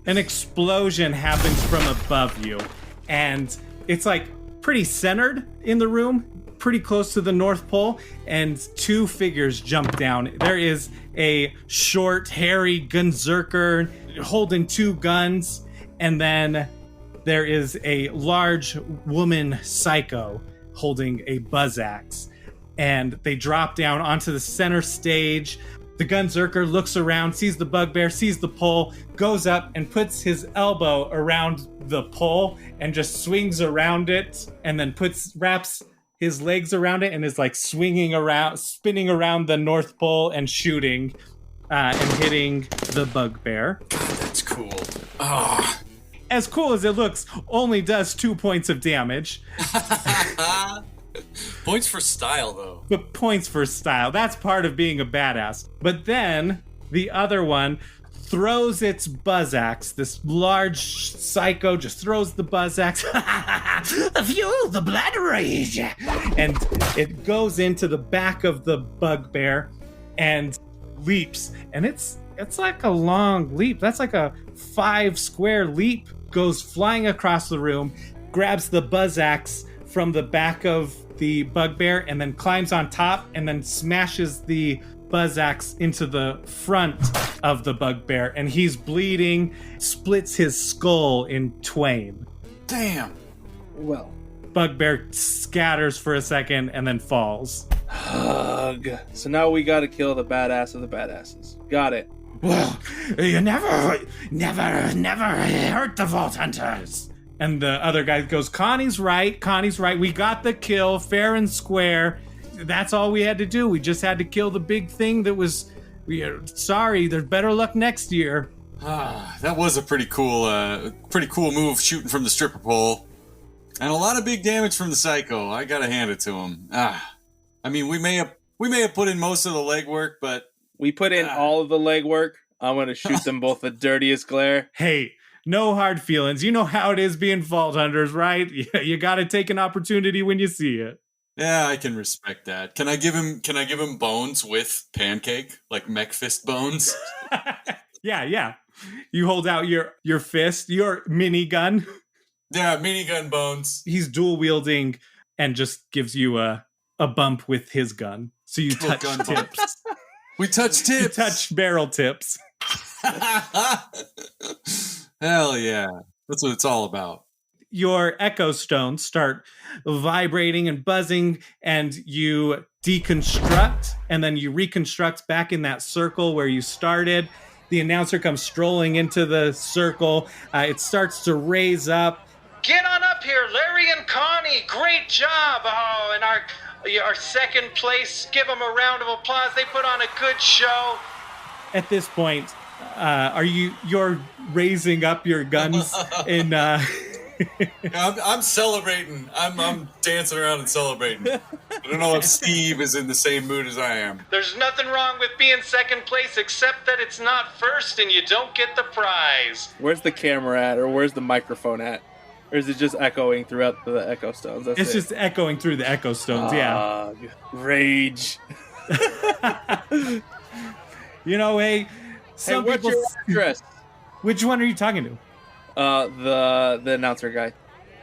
An explosion happens from above you, and it's like pretty centered in the room, pretty close to the North Pole, and 2 figures jump down. There is a short, hairy gunzerker holding 2 guns, and then there is a large woman psycho holding a buzz axe, and they drop down onto the center stage. The gunzerker looks around, sees the bugbear, sees the pole, goes up and puts his elbow around the pole and just swings around it, and then wraps his legs around it and is like spinning around the North Pole and shooting and hitting the bugbear. God, that's cool. Oh. As cool as it looks, only does 2 points of damage. Points for style, though. But points for style. That's part of being a badass. But then the other one throws its buzz axe. This large psycho just throws the buzz axe. Fuel the blood rage. And it goes into the back of the bugbear and leaps. And it's like a long leap. That's like a 5 square leap. Goes flying across the room, grabs the buzz axe from the back of the bugbear, and then climbs on top and then smashes the buzz axe into the front of the bugbear, and he's bleeding, splits his skull in twain. Damn. Well, bugbear scatters for a second and then falls. Hug. So now we gotta kill the badass of the badasses. Got it. Well, you never hurt the Vault Hunters. And the other guy goes, Connie's right. We got the kill, fair and square. That's all we had to do. We just had to kill the big thing that was... Sorry, there's better luck next year. That was a pretty cool move, shooting from the stripper pole. And a lot of big damage from the psycho. I gotta hand it to him. I mean, we may have put in most of the legwork, but... We put in all of the legwork. I'm going to shoot them both the dirtiest glare. Hey, no hard feelings. You know how it is being Vault Hunters, right? You got to take an opportunity when you see it. Yeah, I can respect that. Can I give him bones with Pancake? Like mech fist bones? Yeah. You hold out your fist, your minigun. Yeah, minigun bones. He's dual wielding and just gives you a bump with his gun. So you touch gun bump. tips. We touch You tips. touch barrel tips. Hell yeah. That's what it's all about. Your echo stones start vibrating and buzzing, and you deconstruct, and then you reconstruct back in that circle where you started. The announcer comes strolling into the circle. It starts to raise up. Get on up here, Larry and Connie. Great job. Oh, and our second place, give them a round of applause. They put on a good show. At this point, you're raising up your guns in I'm celebrating. I'm dancing around and celebrating. I don't know if Steve is in the same mood as I am. There's nothing wrong with being second place except that it's not first and you don't get the prize. Where's the camera at, or where's the microphone at? Or is it just echoing throughout the echo stones? It's just echoing through the echo stones, yeah. Rage. You know, hey, some what's people... your address? Which one are you talking to? The announcer guy.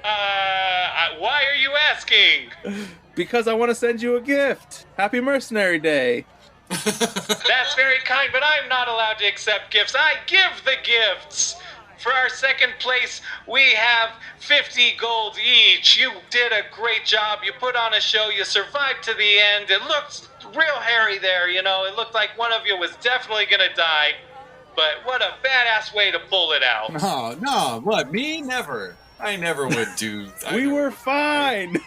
Why are you asking? Because I want to send you a gift. Happy Mercenary Day. That's very kind, but I'm not allowed to accept gifts. I give the gifts. For our second place, we have 50 gold each. You did a great job. You put on a show. You survived to the end. It looked real hairy there, you know. It looked like one of you was definitely going to die. But what a badass way to pull it out. No, what? Me? Never. I never would do. We were fine.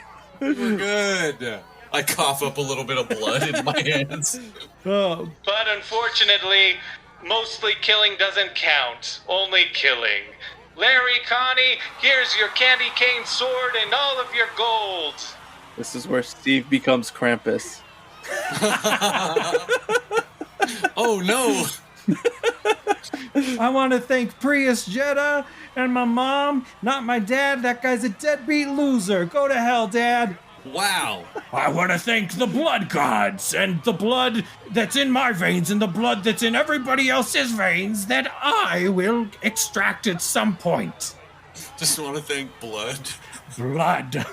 We were good. I cough up a little bit of blood in my hands. Oh, But unfortunately, mostly killing doesn't count. Only killing. Larry, Connie, here's your candy cane sword and all of your gold. This is where Steve becomes Krampus. Oh, no. I want to thank Prius Jetta and my mom, not my dad. That guy's a deadbeat loser. Go to hell, Dad. Wow. I want to thank the blood gods and the blood that's in my veins and the blood that's in everybody else's veins that I will extract at some point. Just want to thank blood. Blood.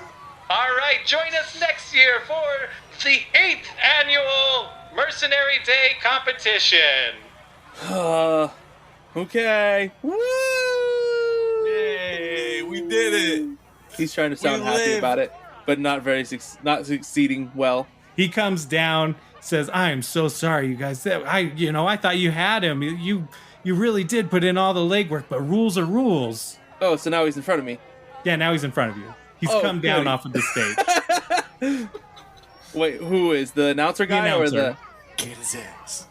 All right, join us next year for the 8th annual Mercenary Day competition. Okay. Woo! Yay, we did it. He's trying to sound happy live. about it, but not not succeeding well. He comes down, says, "I'm so sorry, you guys. I thought you had him. You really did put in all the legwork, but rules are rules." Oh, so now he's in front of me. Yeah, now he's in front of you. He's come down goody. off of the stage. Wait, who is the announcer guy or the? Get his ass.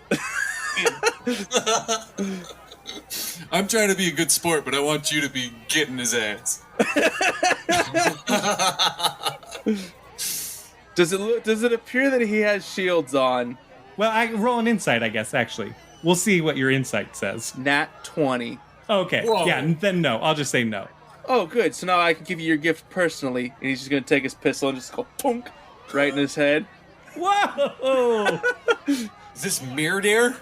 I'm trying to be a good sport, but I want you to be getting his ass. Does it appear that he has shields on? Well, I roll an insight, I guess. Actually, we'll see what your insight says. Nat 20. Okay. Whoa. Yeah. Then no. I'll just say no. Oh, good. So now I can give you your gift personally, and he's just gonna take his pistol and just go punk right in his head. Whoa! Is this murder?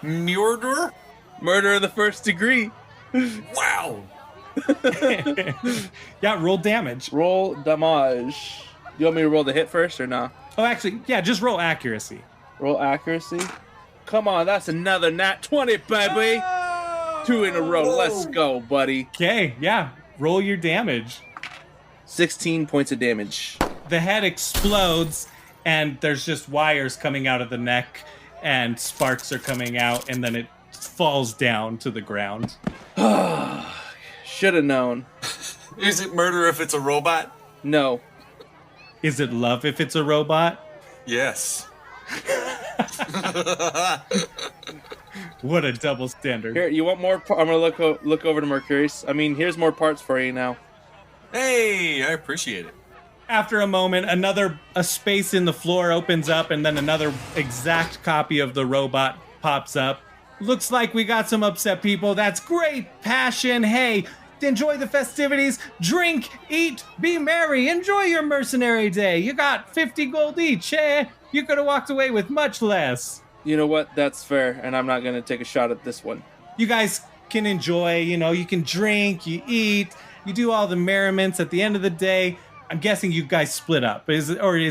Murder? Murder of the first degree. Wow. Yeah. Roll damage. Roll damage. You want me to roll the hit first or not? Oh, actually, yeah. Just roll accuracy. Roll accuracy. Come on, that's another nat 20, baby. 2 in a row. Let's go, buddy. Okay. Yeah. Roll your damage. 16 points of damage. The head explodes, and there's just wires coming out of the neck, and sparks are coming out, and then it falls down to the ground. Should have known. Is it murder if it's a robot? No. Is it love if it's a robot? Yes. What a double standard. Here, you want more? I'm gonna look over to Mercurius. I mean, here's more parts for you now. Hey, I appreciate it. After a moment, a space in the floor opens up, and then another exact copy of the robot pops up. Looks like we got some upset people. That's great passion. Hey, enjoy the festivities. Drink, eat, be merry. Enjoy your mercenary day. You got 50 gold each, eh? You could have walked away with much less. You know what? That's fair, and I'm not gonna take a shot at this one. You guys can enjoy. You can drink, you eat, you do all the merriments. At the end of the day, I'm guessing you guys split up. Is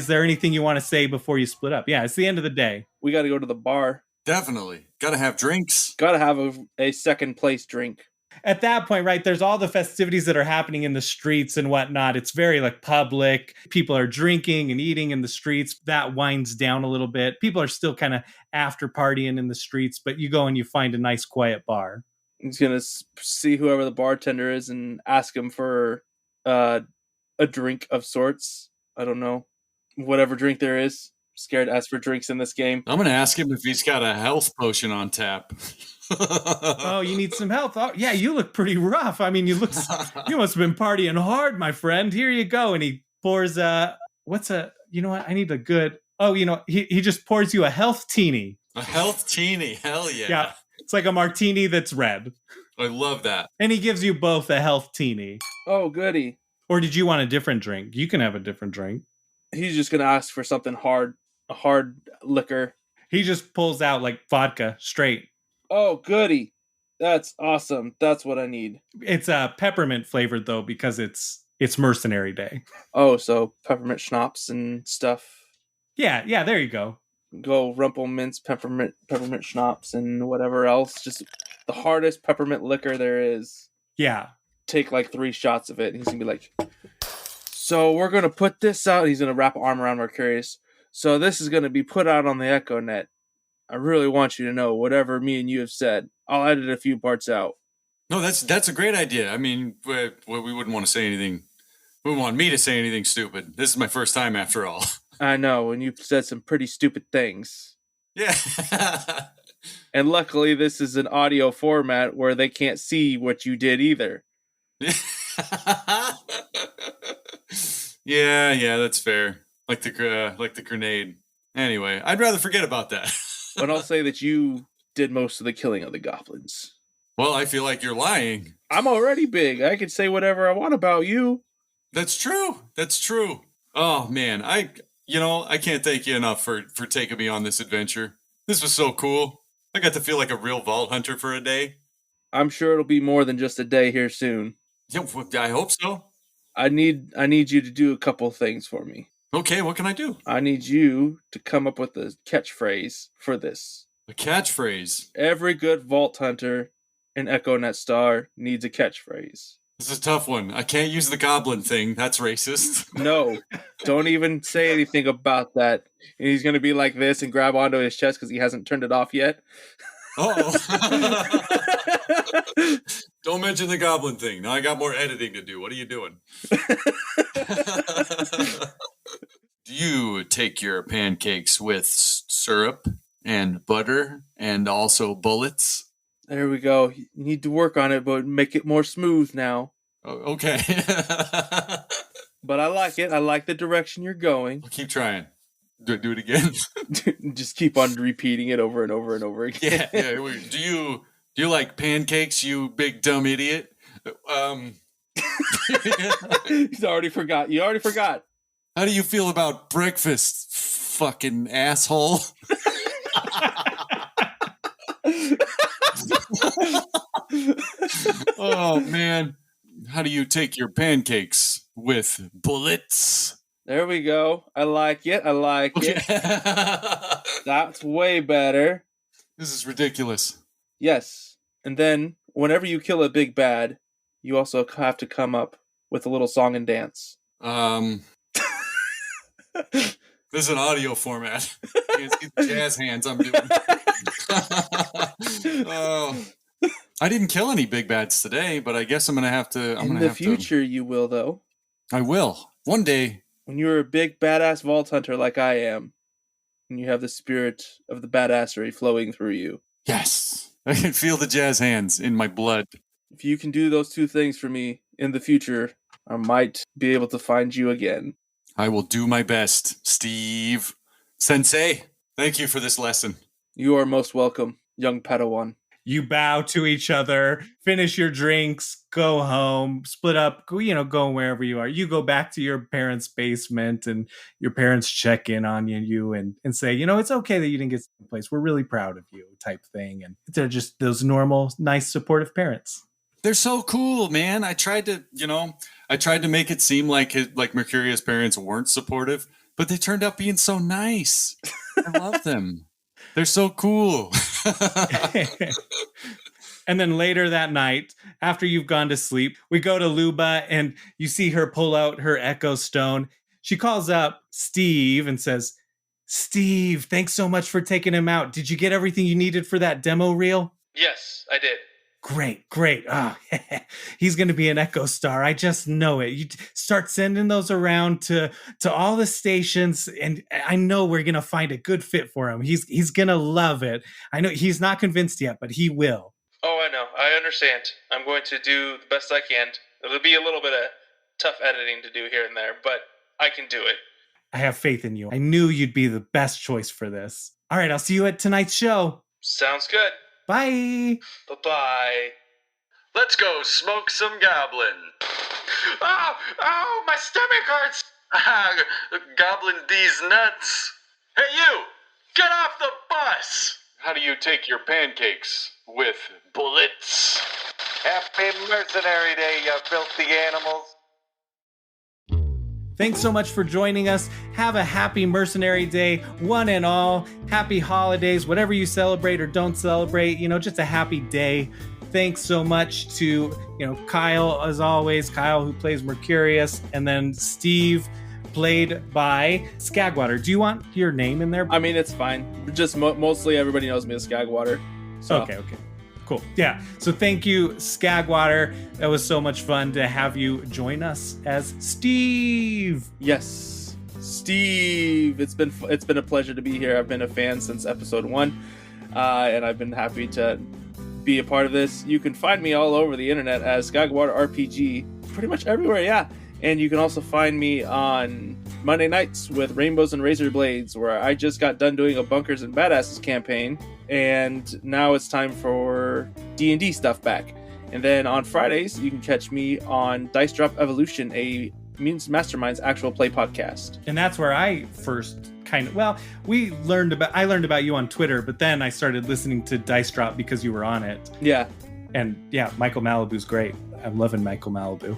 there anything you want to say before you split up? Yeah, it's the end of the day. We got to go to the bar. Definitely. Gotta have drinks. Got to have a second place drink. At that point, right, there's all the festivities that are happening in the streets and whatnot. It's very like public. People are drinking and eating in the streets. That winds down a little bit. People are still kind of after partying in the streets, but you go and you find a nice quiet bar. He's going to see whoever the bartender is and ask him for a drink of sorts. I don't know. Whatever drink there is. Scared to ask for drinks in this game. I'm gonna ask him if he's got a health potion on tap. Oh, you need some health. Oh, yeah, you look pretty rough. I mean, you must have been partying hard, my friend. Here you go. And he pours you know what? I need a good. Oh, he just pours you a health teeny. A health teeny, hell yeah. Yeah, it's like a martini that's red. I love that. And he gives you both a health teeny. Oh, goody. Or did you want a different drink? You can have a different drink. He's just going to ask for something hard, a hard liquor. He just pulls out like vodka straight. Oh, goody. That's awesome. That's what I need. It's peppermint flavored though, because it's Mercenary Day. Oh, so peppermint schnapps and stuff. Yeah, there you go. Go Rumpelmints, peppermint schnapps, and whatever else. Just the hardest peppermint liquor there is. Yeah. Take like 3 shots of it, and he's gonna be like, so we're gonna put this out. He's gonna wrap an arm around Mercurius. So this is gonna be put out on the Echo Net. I really want you to know whatever me and you have said. I'll edit a few parts out. No, that's a great idea. I mean, we wouldn't want to say anything. We wouldn't want me to say anything stupid. This is my first time after all. I know, and you've said some pretty stupid things. Yeah. And luckily, this is an audio format where they can't see what you did either. Yeah, that's fair. Like the grenade. Anyway, I'd rather forget about that. But I'll say that you did most of the killing of the goblins. Well, I feel like you're lying. I'm already big. I can say whatever I want about you. That's true. Oh man, I can't thank you enough for taking me on this adventure. This was so cool. I got to feel like a real vault hunter for a day. I'm sure it'll be more than just a day here soon. Yeah, I hope so. I need you to do a couple things for me. Okay, what can I do? I need you to come up with a catchphrase for this. A catchphrase? Every good vault hunter in Echo Net Star needs a catchphrase. This is a tough one. I can't use the goblin thing. That's racist. No, don't even say anything about that. And he's going to be like this and grab onto his chest because he hasn't turned it off yet. Uh-oh. Don't mention the goblin thing. Now I got more editing to do. What are you doing? Do you take your pancakes with syrup and butter and also bullets? There we go. You need to work on it, but make it more smooth now. Oh, okay. But I like it. I like the direction you're going. I'll keep trying. Do it again. Just keep on repeating it over and over and over again. Yeah. Do you like pancakes, you big dumb idiot? He's already forgot. You already forgot. How do you feel about breakfast, fucking asshole? Oh man, how do you take your pancakes with bullets? There we go. I like it. Okay. That's way better. This is ridiculous. Yes. And then whenever you kill a big bad, you also have to come up with a little song and dance. This is an audio format. You can see the jazz hands I'm doing. Oh. I didn't kill any big bads today, but I guess I'm gonna have to. In the future, you will, though. I will. One day. When you're a big badass vault hunter like I am, and you have the spirit of the badassery flowing through you. Yes. I can feel the jazz hands in my blood. If you can do those 2 things for me in the future, I might be able to find you again. I will do my best, Steve. Sensei, thank you for this lesson. You are most welcome, young Padawan. You bow to each other, finish your drinks, go home, split up, go wherever you are. You go back to your parents' basement and your parents check in on you and say, it's okay that you didn't get to the place. We're really proud of you type thing. And they're just those normal, nice, supportive parents. They're so cool, man. I tried to make it seem like Mercurius' parents weren't supportive, but they turned out being so nice. I love them. They're so cool. And then later that night, after you've gone to sleep, we go to Luba and you see her pull out her Echo Stone. She calls up Steve and says, Steve, thanks so much for taking him out. Did you get everything you needed for that demo reel? Yes, I did. Great. Oh, he's going to be an Echo Star. I just know it. You start sending those around to all the stations, and I know we're going to find a good fit for him. He's going to love it. I know he's not convinced yet, but he will. Oh, I know. I understand. I'm going to do the best I can. It'll be a little bit of tough editing to do here and there, but I can do it. I have faith in you. I knew you'd be the best choice for this. All right, I'll see you at tonight's show. Sounds good. Bye. Bye-bye. Let's go smoke some goblin. Oh, my stomach hurts. Goblin D's nuts. Hey, you! Get off the bus! How do you take your pancakes? With bullets? Happy Mercenary Day, you filthy animals. Thanks so much for joining us. Have a happy Mercenary Day, one and all. Happy holidays, whatever you celebrate or don't celebrate, just a happy day. Thanks so much to, Kyle, as always, Kyle who plays Mercurius, and then Steve, played by Skagwater. Do you want your name in there? I mean, it's fine. Just mostly everybody knows me as Skagwater. So. Okay. Cool. Yeah. So thank you, Skagwater. That was so much fun to have you join us as Steve. Yes, Steve. It's been a pleasure to be here. I've been a fan since episode 1, and I've been happy to be a part of this. You can find me all over the internet as Skagwater RPG, pretty much everywhere. Yeah, and you can also find me on Monday nights with Rainbows and Razor Blades, where I just got done doing a Bunkers and Badasses campaign. And now it's time for D&D stuff back. And then on Fridays, you can catch me on Dice Drop Evolution, a Mutants Masterminds actual play podcast. And that's where I first I learned about you on Twitter, but then I started listening to Dice Drop because you were on it. Yeah. And yeah, Michael Malibu's great. I'm loving Michael Malibu.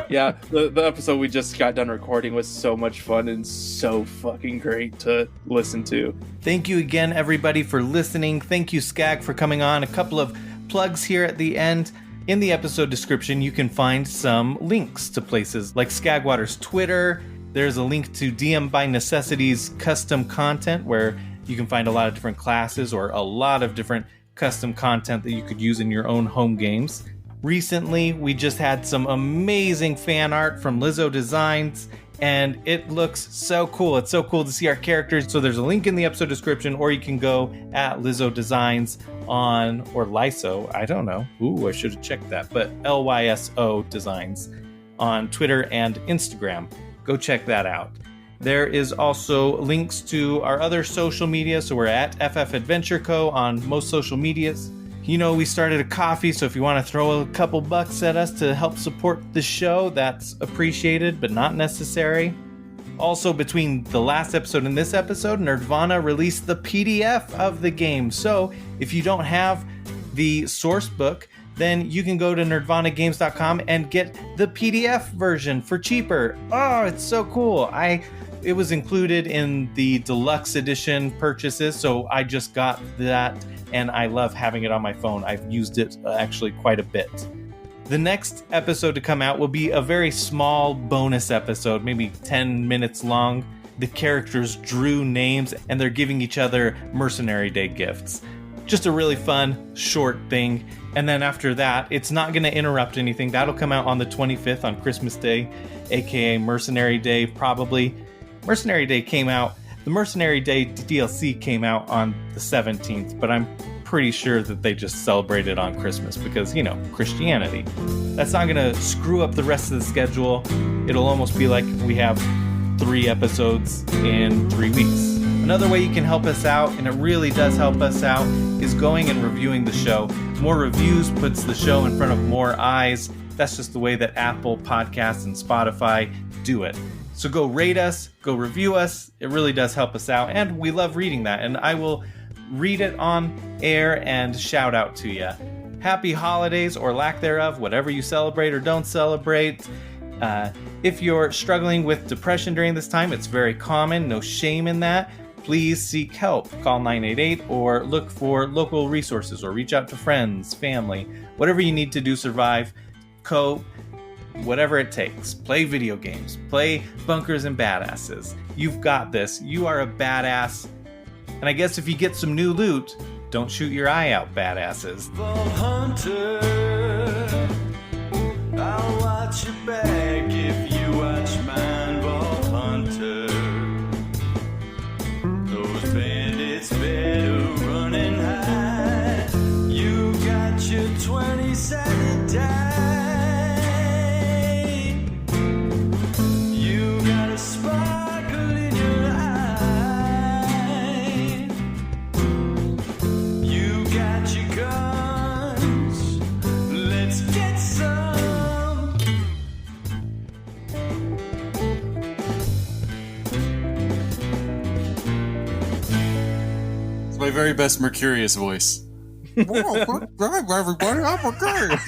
Yeah, the episode we just got done recording was so much fun and so fucking great to listen to. Thank you again, everybody, for listening. Thank you, Skag, for coming on. A couple of plugs here at the end. In the episode description, you can find some links to places like Skagwater's Twitter. There's a link to DM by Necessity's custom content, where you can find a lot of different classes or a lot of different custom content that you could use in your own home games. Recently, we just had some amazing fan art from Lizzo Designs, and it looks so cool. It's so cool to see our characters. So there's a link in the episode description, or you can go at Lizzo Designs or Lyso, I don't know. Ooh, I should have checked that. But LYSO Designs on Twitter and Instagram. Go check that out. There is also links to our other social media. So we're at FFADventureCo on most social medias. We started a coffee, so if you want to throw a couple bucks at us to help support the show, that's appreciated, but not necessary. Also, between the last episode and this episode, Nerdvana released the PDF of the game. So if you don't have the source book, then you can go to nerdvanagames.com and get the PDF version for cheaper. Oh, it's so cool. It was included in the deluxe edition purchases, so I just got that, and I love having it on my phone. I've used it actually quite a bit. The next episode to come out will be a very small bonus episode, maybe 10 minutes long. The characters drew names, and they're giving each other Mercenary Day gifts. Just a really fun, short thing. And then after that, it's not going to interrupt anything. That'll come out on the 25th on Christmas Day, aka Mercenary Day, probably. Mercenary Day came out, the Mercenary Day DLC came out on the 17th, but I'm pretty sure that they just celebrated on Christmas because, Christianity. That's not going to screw up the rest of the schedule. It'll almost be like we have 3 episodes in 3 weeks. Another way you can help us out, and it really does help us out, is going and reviewing the show. More reviews puts the show in front of more eyes. That's just the way that Apple Podcasts and Spotify do it. So go rate us, go review us. It really does help us out, and we love reading that. And I will read it on air and shout out to you. Happy holidays, or lack thereof, whatever you celebrate or don't celebrate. If you're struggling with depression during this time, it's very common. No shame in that. Please seek help. Call 988 or look for local resources or reach out to friends, family, whatever you need to do, survive, cope, whatever it takes. Play video games. Play Bunkers and Badasses. You've got this. You are a badass. And I guess if you get some new loot, don't shoot your eye out, badasses. Vault Hunter, I'll watch your back if you watch mine, Vault Hunter. Those bandits better run and hide. You got your 20-sided die. You got a sparkle in your eye. You got your guns. Let's get some. It's my very best Mercurius voice. Everybody, I'm Mercurius.